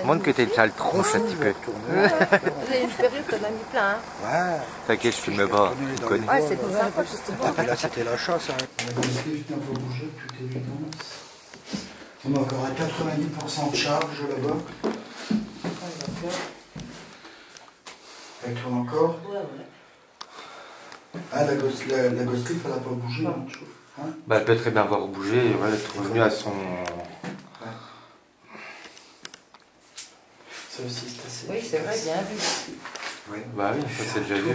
Montre que t'es une sale tronche un petit peu. Vous avez une période, t'en as mis plein. Hein. Ouais. T'inquiète, je filme pas. Tu connais. Ouais, c'est sympa, justement. Ah, là, c'était la chasse. Hein. La Ghostlift n'a pas bougé, de toute évidence. On est encore à 90% de charge là-bas. Elle tourne encore. Ouais. Ah, la Ghostlift, elle n'a pas bougé, hein, je trouve. Hein? Bah, elle peut très bien avoir bougé et ouais, être revenue à son. Ouais. Ça aussi, c'est assez. Oui, c'est vrai, bien vu. Ouais. Bah oui, ça c'est déjà vu.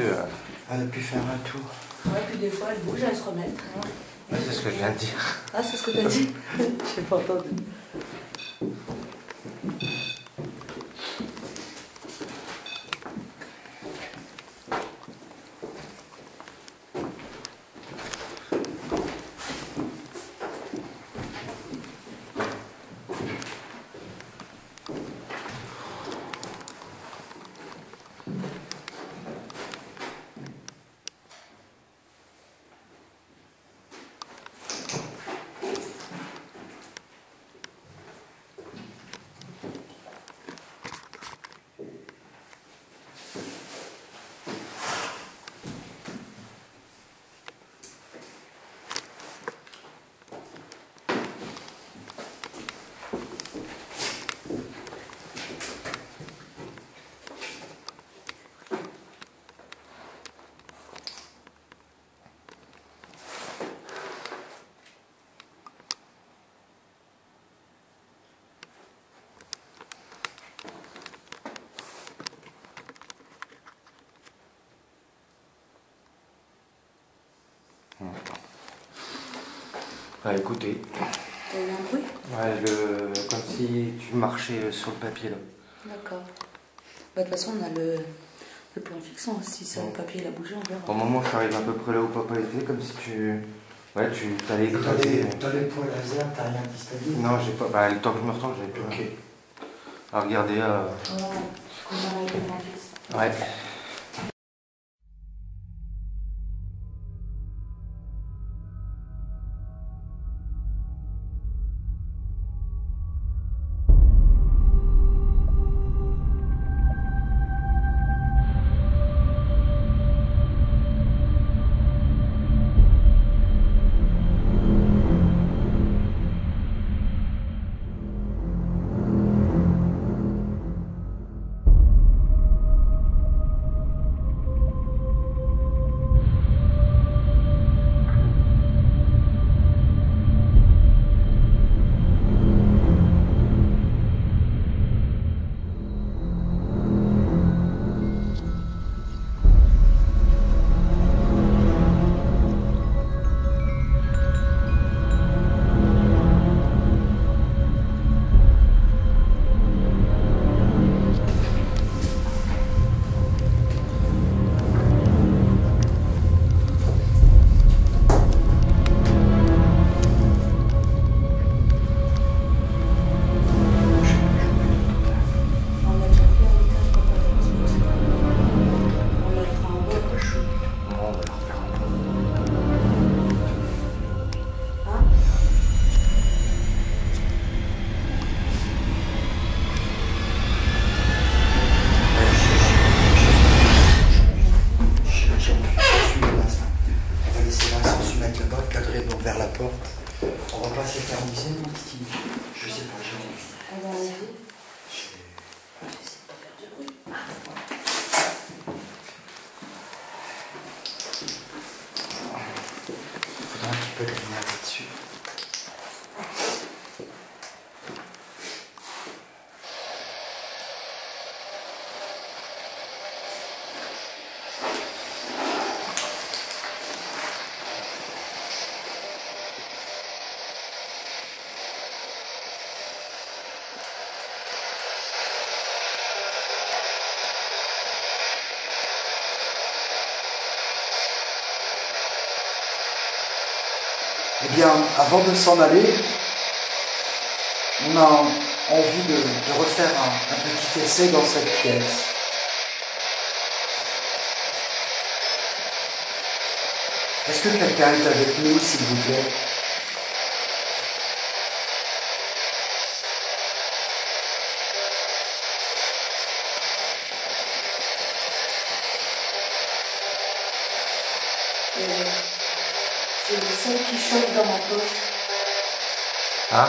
Elle a pu faire un tour. Ouais, puis des fois, elles bougent, elles se remettent. Ouais, c'est ce que je viens de dire. Ah, c'est ce que tu as dit? J'ai pas entendu. Bah écoutez, T'as eu un bruit? ouais, comme si tu marchais sur le papier là. D'accord. Bah, de toute façon, on a le plan fixe. Si ça, le papier il a bougé, on verra. Au moment où je arrive à peu près là où papa était, comme si tu t'allais écraser. T'as les points laser, t'as rien qui stabilise? Non, j'ai pas. Bah, le temps que je me retourne, j'avais plus rien. Ok. À regarder. Ouais, on a le plan fixe. Ouais. On va pas s'éterniser, non, Steve? Je sais pas, j'ai envie. On va aller. Faudra un petit peu de lumière là-dessus. Eh bien, avant de s'en aller, on a envie de refaire un petit essai dans cette pièce. Est-ce que quelqu'un est avec nous, s'il vous plaît? C'est le sel qui chauffe dans ma poche. Ah,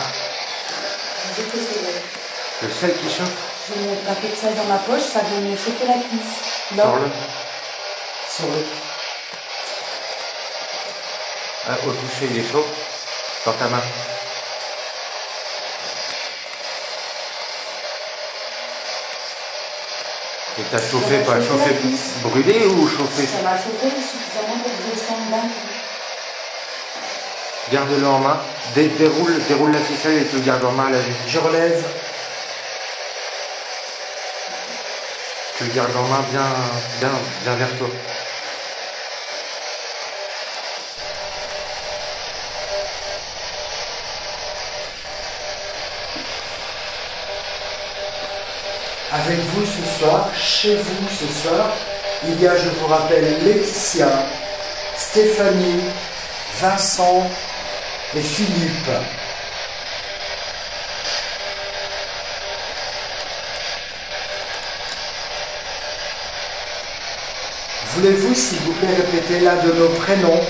Je sais que c'est le sel qui chauffe? J'ai mon paquet de sel dans ma poche, ça vient me chauffer la cuisse. Sors-le. Sur le... Ah, au toucher, il est chaud. Dans ta main. Et t'as chauffé quoi? Chauffé brûlé ou chauffé? Ça m'a chauffé suffisamment pour que je descende d'un coup. Garde-le en main. Déroule la ficelle et tu le gardes en main à la vue. Je relève. Tu le gardes en main bien vers toi. Avec vous ce soir, chez vous ce soir, il y a, je vous rappelle, Laetitia, Stéphanie, Vincent et Philippe. Voulez-vous, s'il vous plaît, répéter l'un de nos prénoms?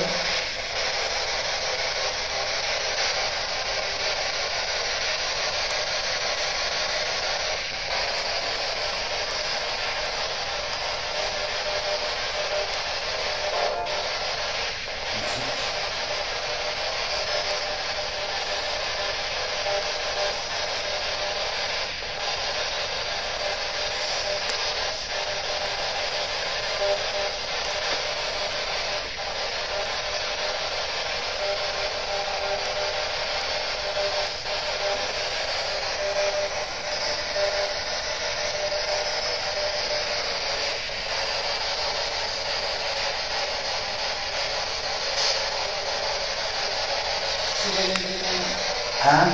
Hein?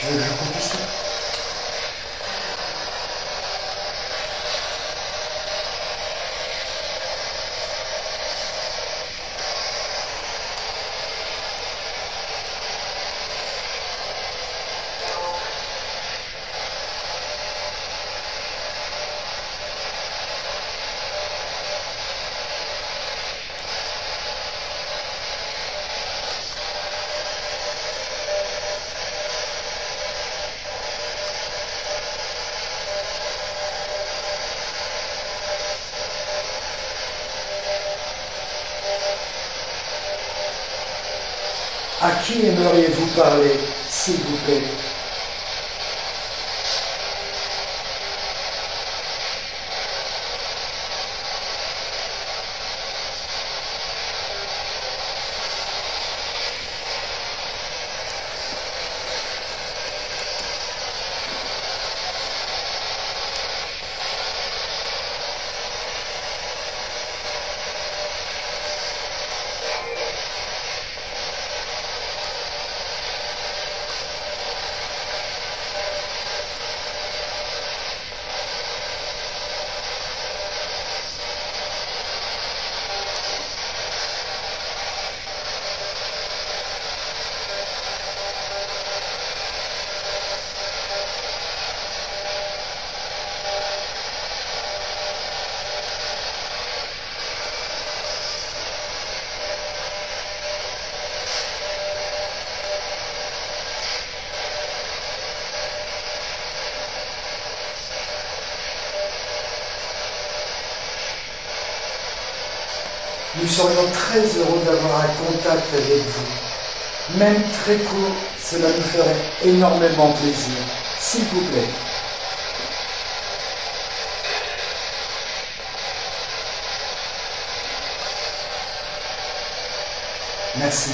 Tu veux que je coupe ici? À qui aimeriez-vous parler, s'il vous plaît? Nous serions très heureux d'avoir un contact avec vous. Même très court, cela nous ferait énormément plaisir. S'il vous plaît. Merci.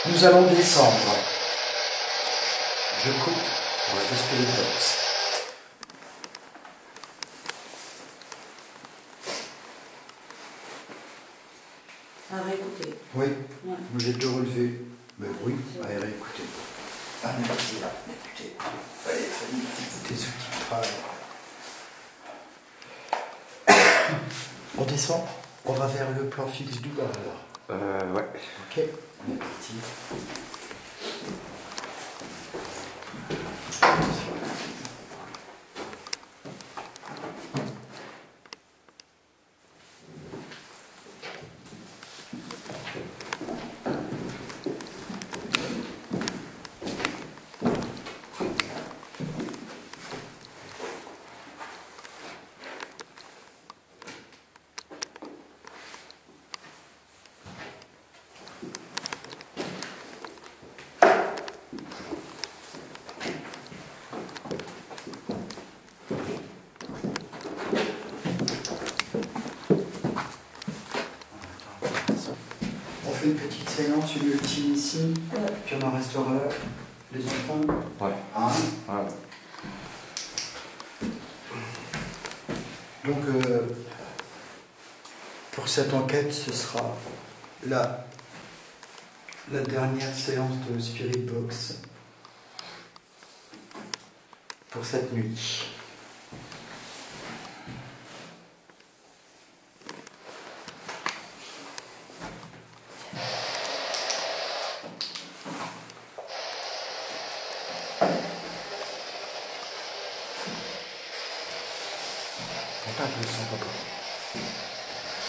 Nous allons descendre. Je coupe pour la respect des box. À réécouter. Oui, Ouais. j'ai tout relevé. Mais oui, allez réécouter. Allez, vas-y là, écoutez. Allez, fais tes outils de travail. On descend, on va vers le plan fixe du bas alors. Ouais. Ok, on est parti. Une petite séance, une ultime ici, puis on en restera là, les enfants. Ouais. Hein? Ouais. Donc, pour cette enquête, ce sera la dernière séance de Spirit Box pour cette nuit.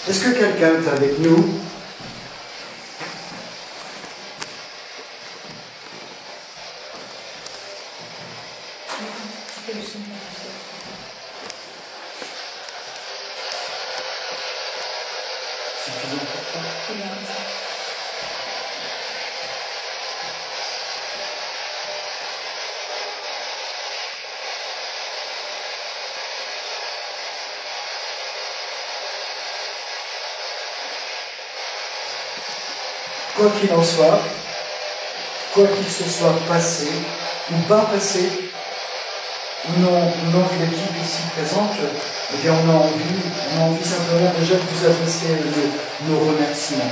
Est-ce que quelqu'un est avec nous? Suffisant pour toi? Quoi qu'il en soit, quoi qu'il se soit passé, ou pas passé, non de l'équipe ici présente, eh bien on a envie simplement déjà de vous adresser nos remerciements,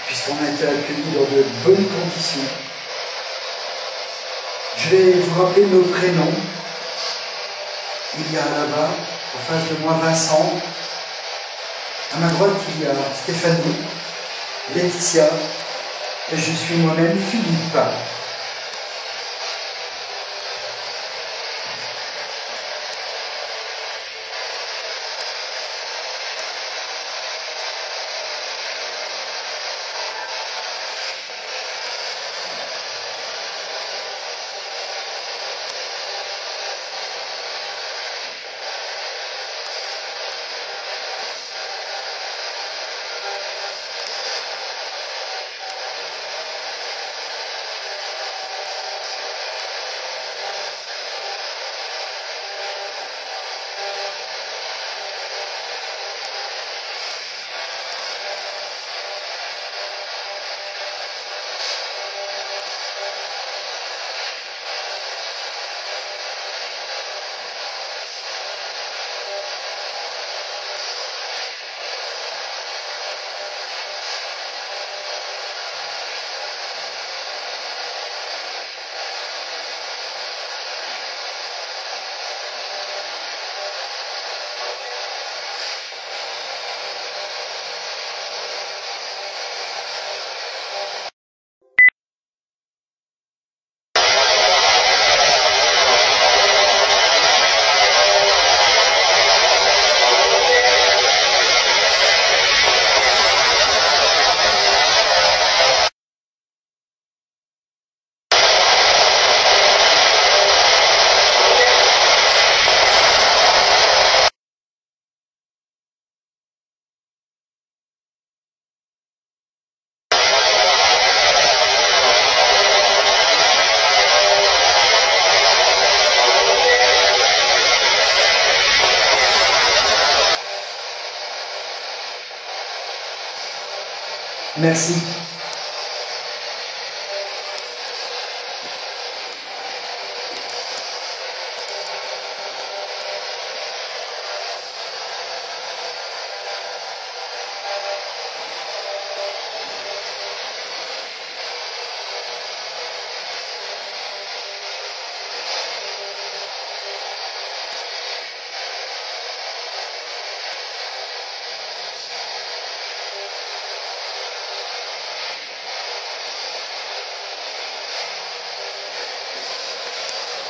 puisqu'on a été accueillis dans de bonnes conditions. Je vais vous rappeler nos prénoms. Il y a là-bas, en face de moi, Vincent. À ma droite, il y a Stéphanie, Laetitia, et je suis moi-même Philippe. Merci.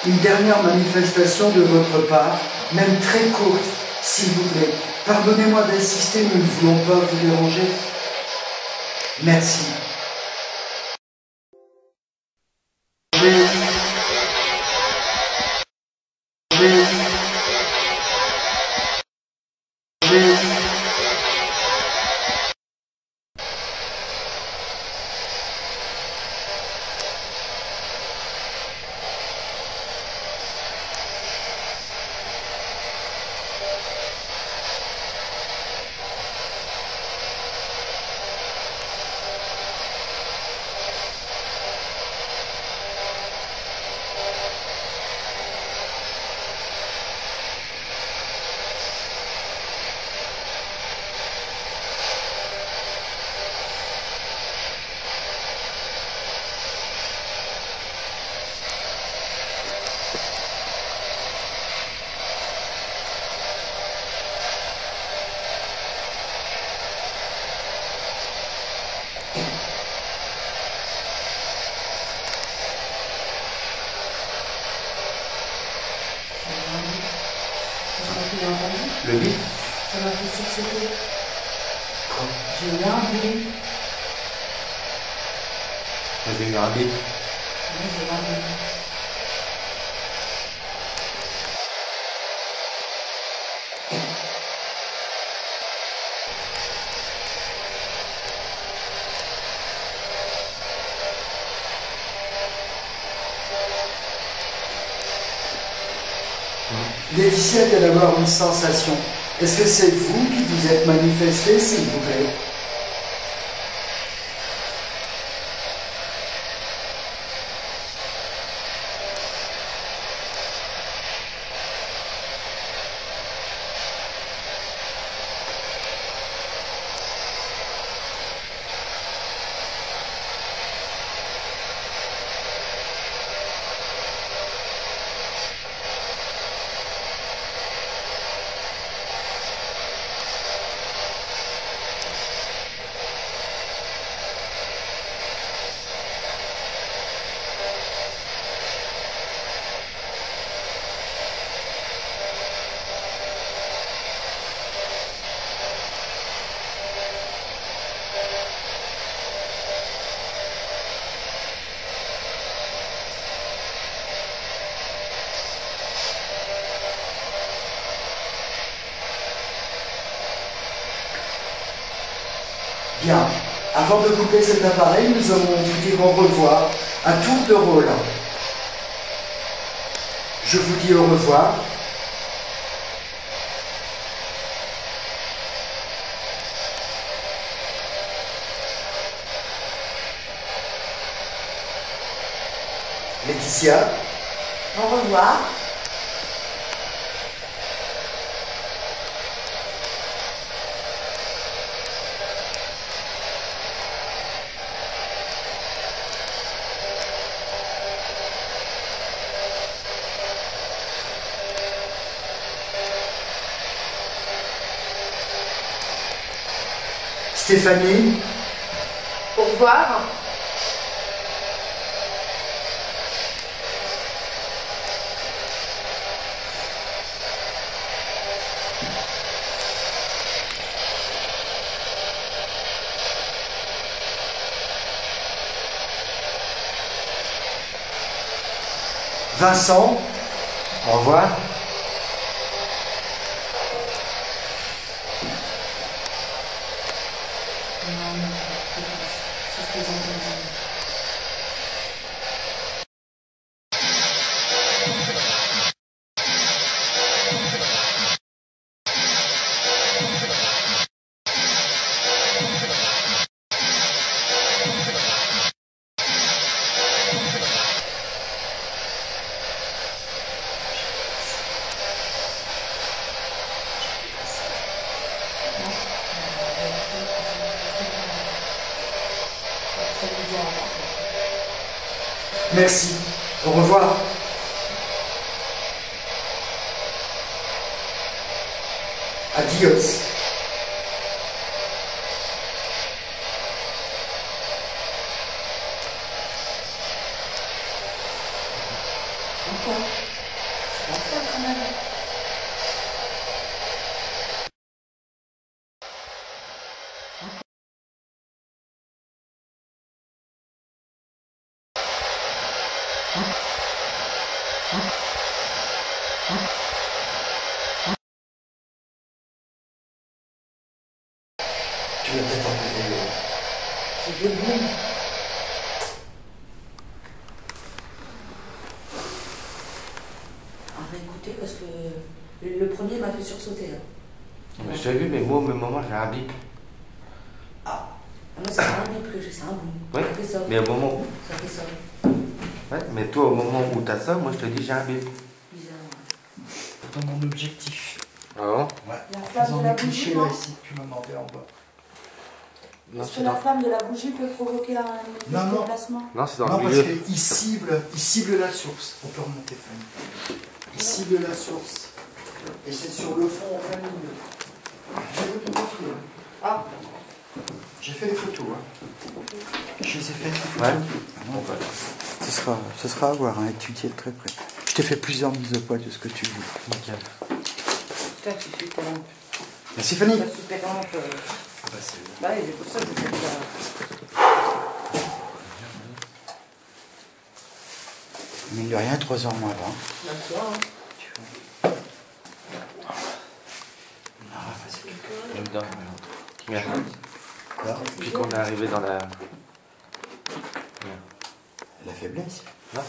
Une dernière manifestation de votre part, même très courte, s'il vous plaît. Pardonnez-moi d'insister, nous ne voulons pas vous déranger. Merci. Le bip? Ça m'a fait succéder. Quoi? J'ai eu un bruit. J'ai eu un bip. Oui, j'ai eu un bruit. Laetitia vient d'avoir une sensation. Est-ce que c'est vous qui vous êtes manifesté, s'il vous plaît? Bien. Avant de couper cet appareil, nous allons vous dire au revoir à tour de rôle. Je vous dis au revoir. Laetitia. Au revoir. Stéphanie. Au revoir. Vincent. Au revoir. C'est ce que j'ai entendu. Merci. Au revoir. Adios. Encore. Tu l'as peut-être enlevé. J'ai deux boules. À réécouter parce que le premier m'a fait sursauter. Hein. Mais je t'ai vu, mais moi au même moment j'ai un bip. Ah, moi c'est pas un bip que j'ai, c'est un boum. Ouais, Ça fait ça. mais au moment où. Ça fait ça. Ouais, mais toi au moment où t'as ça, moi je te dis j'ai un bip. Bizarre. Dans mon objectif. Ah bon? Ouais. La flamme de la bougie, cliché non là ici, tu m'as demandé en bas. Non, Est-ce c'est que la dans... flamme de la bougie peut provoquer un Non, non. déplacement? Non, c'est dans Non, le parce milieu. qu'il cible la source. On peut remonter Fanny. Il cible la source. Et c'est sur le fond en plein milieu. J'ai photographié. Ah, j'ai fait les photos. Hein. Je les ai faites les photos. Ouais. Ah non, voilà. Ce sera à voir, hein, étudier de très près. Je t'ai fait plusieurs mises au point de ce que tu veux. Nickel. Putain, tu fais talent. Merci Fanny. Pas super lampe. Bah, c'est... Bah oui, c'est pour ça que je fais ça. Mine de rien, 3 ans moins avant. D'accord. Tu vois. Ah, c'est quelque Même dans... Merde. Quoi Puis qu'on est arrivé dans la... La faiblesse. Non.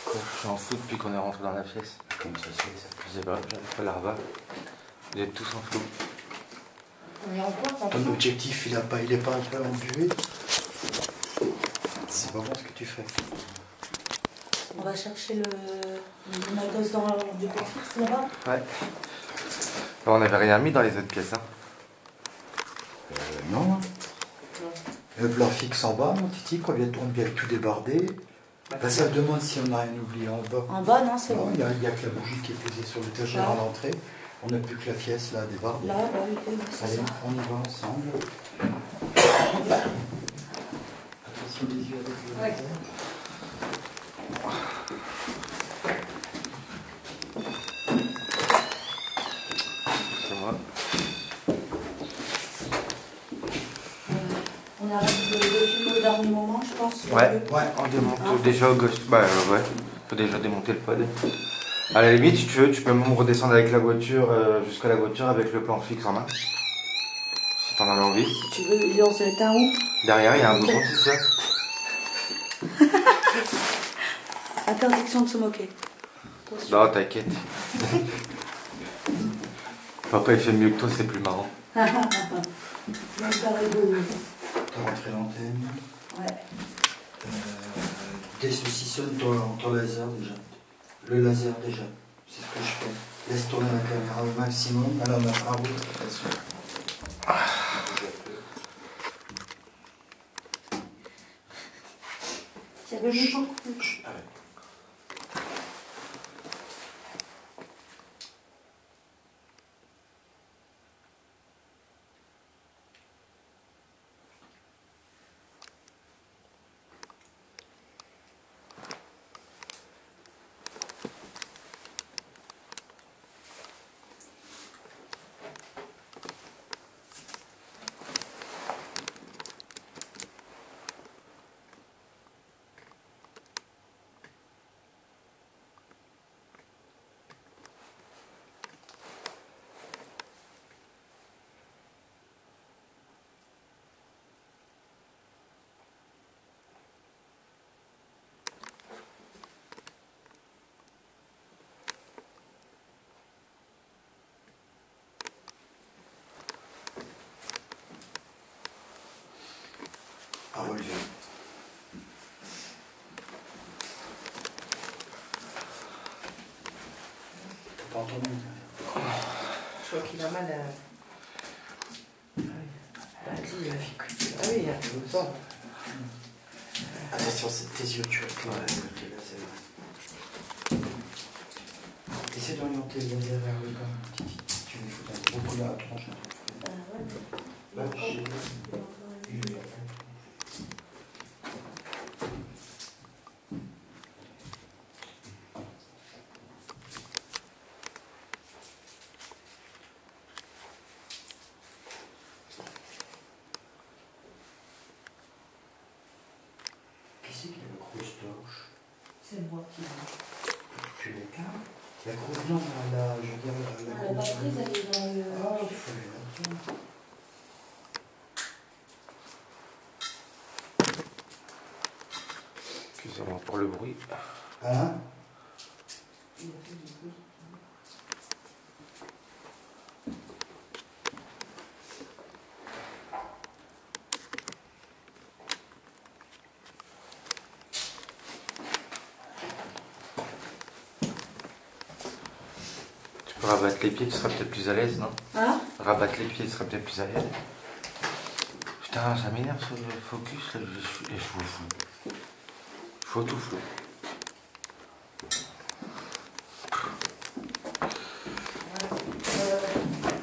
Quoi? Je suis en flou depuis qu'on est rentré dans la pièce. Comme ça se fait, ça. Je sais pas, j'arrive pas à la revoir. Vous êtes tous en flou. On est en quoi? Ton objectif, il est pas un peu embué. C'est pas bon ce que tu fais. On va chercher le matos dans du plan fixe là-bas. Ouais. Alors, on n'avait rien mis dans les autres pièces, hein. Non. Hein. Le plan fixe en bas, mon titi, on vient tout débarder. Bah, ça demande si on a rien oublié en bas. En bas, non, c'est Non, bon. il n'y a que la bougie qui est posée sur l'étagère à l'entrée. On n'a plus que la pièce là débardée. Là, bah oui, oui, c'est Allez, ça. on y va ensemble. Attention les yeux avec le Ouais. C'est moi. On arrête de filmer au dernier moment, je pense. Ouais, on démonte déjà au ghost. Bah ouais, faut déjà démonter le pod. À la limite, si tu veux, tu peux même redescendre avec la voiture jusqu'à la voiture avec le plan fixe en main. Si t'en as envie. Tu veux, il on se l'éteint où? Derrière, il y a un bouton, c'est ça. Interdiction de se moquer. Non, t'inquiète. Papa, il fait mieux que toi, c'est plus marrant. Non, ça rigole. T'as rentré l'antenne. Ouais. Désaucissonne ton laser déjà. Le laser déjà. C'est ce que je fais. Laisse tourner la caméra au maximum. Alors, on a un route. Attention. Tu avais mis ton Arrête. À relever. T'as pas entendu? Je crois qu'il a mal à... Ah oui, il a fait le temps. Attention, c'est tes yeux, tu vas te avec le laser. Essaie d'orienter le laser vers le bas. Tu lui fous un gros coup à la tronche. Bah, qui c'est qui a la grosse torche? C'est moi qui l'ai. Tu l'éteins? La grosse, non, je veux dire, La batterie, elle est dans le... Ah, il faut aller là-dedans. pour le bruit. Hein? Tu peux rabattre les pieds, tu seras peut-être plus à l'aise, non? Hein? Rabattre les pieds, tu seras peut-être plus à l'aise. Putain, ça m'énerve ce focus là, je vous fous. Faut tout flou.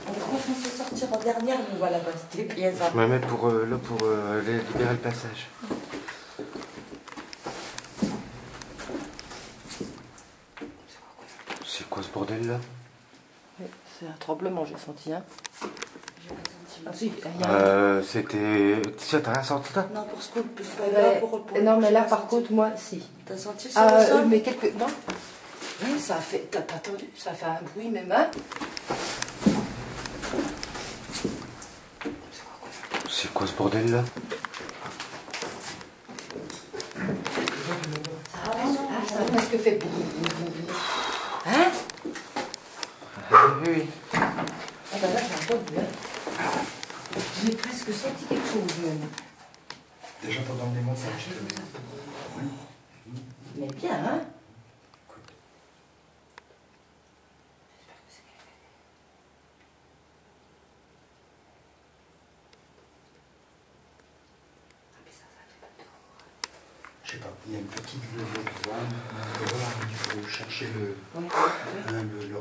On est censé sortir en dernière, mais voilà, bah, c'était pièce. Je me mets pour, là, pour libérer le passage. C'est quoi ce bordel là? C'est un tremblement, j'ai senti. Hein. Ah si, il y a C'était... Tu t'as rien senti là? Non, pour ce coup, plus non, mais là, par contre, moi, si. T'as senti ça au sol? Mais quelques... Non. Oui, ça a fait... T'as entendu? Ça a fait un bruit, même, hein. C'est quoi ce bordel là? Ça a presque fait... Hein? Oui. Ah ben là, j'ai entendu, hein. J'ai presque senti quelque chose, même. Déjà pendant les massages. Mais bien, hein? Je sais pas, il y a une petite levée de voile. Voilà, il faut chercher le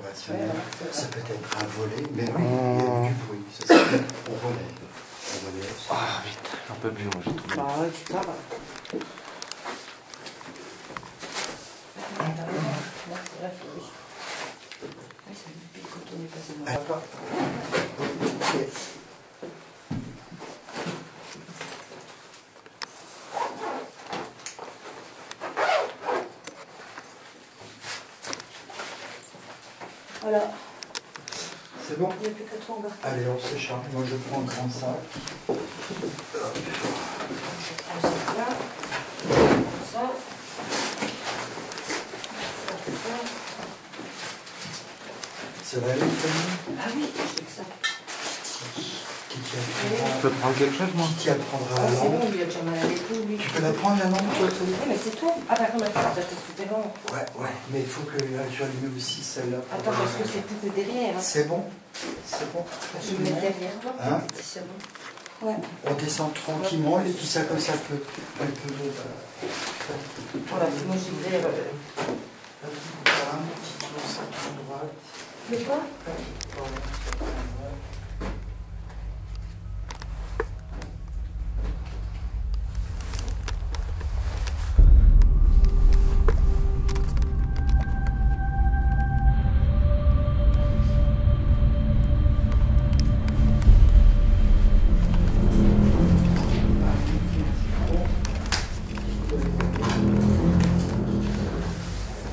rationnel. Ouais, ça peut être un volet, mais oui, il y a du bruit. Ça s'appelle au relais. Au relais. Ah vite, j'en peux plus moi j'ai trop. Bah ouais, tu travailles. Là, c'est vrai que oui. Oui, ça me pique quand on est passé dans la porte. Ok. Voilà, C'est bon? il n'y a plus qu'à tout embarquer. Allez, on s'écharpe. Moi, je prends un grand sac. Ça va aller, Fanny? Ah oui, c'est ça. Je peux prendre quelque chose moi? Qui apprendra Ah, la c'est langue? bon, il a déjà mal à l'épaule, lui. Tu peux la prendre, la langue, toi, Fanny? Oui, mais c'est tout. Ah, par contre, ça t'es super long. Ouais, mais il faut que tu allumes aussi celle-là. Attends, parce que c'est tout que derrière. Hein. C'est bon? C'est bon? Je me mets derrière toi, Hein? si c'est bon. Ouais. On descend tranquillement et tout ça comme ça peut. Elle peut. Voilà, moi j'y vais. Mais quoi?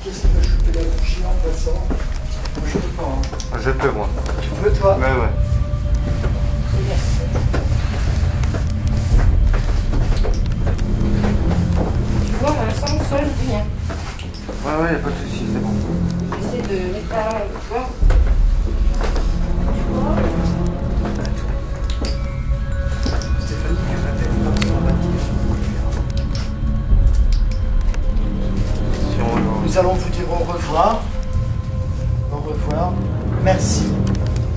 Qu'est-ce qui va choper la bougie en passant? Moi je peux pas. Hein. Je peux moi. Tu peux toi? Ouais. Tu vois, Vincent, le sol, rien. Ouais, y'a pas de soucis, c'est bon. J'essaie de mettre la main, tu vois. Stéphanie, tu vas peut-être partir en bâtiment. Nous allons vous dire au revoir. Au revoir. Merci.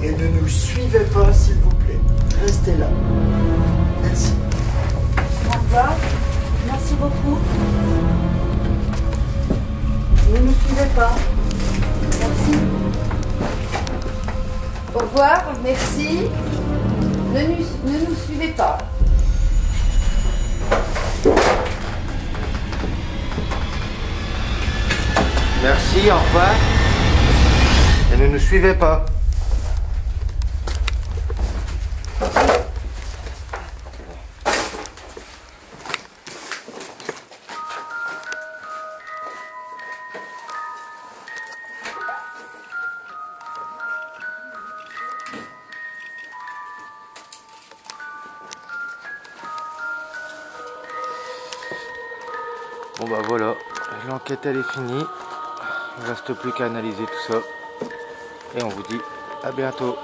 Et ne nous suivez pas, s'il vous plaît. Restez là. Merci. Au revoir. Merci beaucoup. Ne nous suivez pas. Merci. Au revoir, merci. Ne nous suivez pas. Merci, au revoir. Et ne nous suivez pas. Bon bah voilà. l'enquête elle est finie. Il ne reste plus qu'à analyser tout ça. Et on vous dit à bientôt.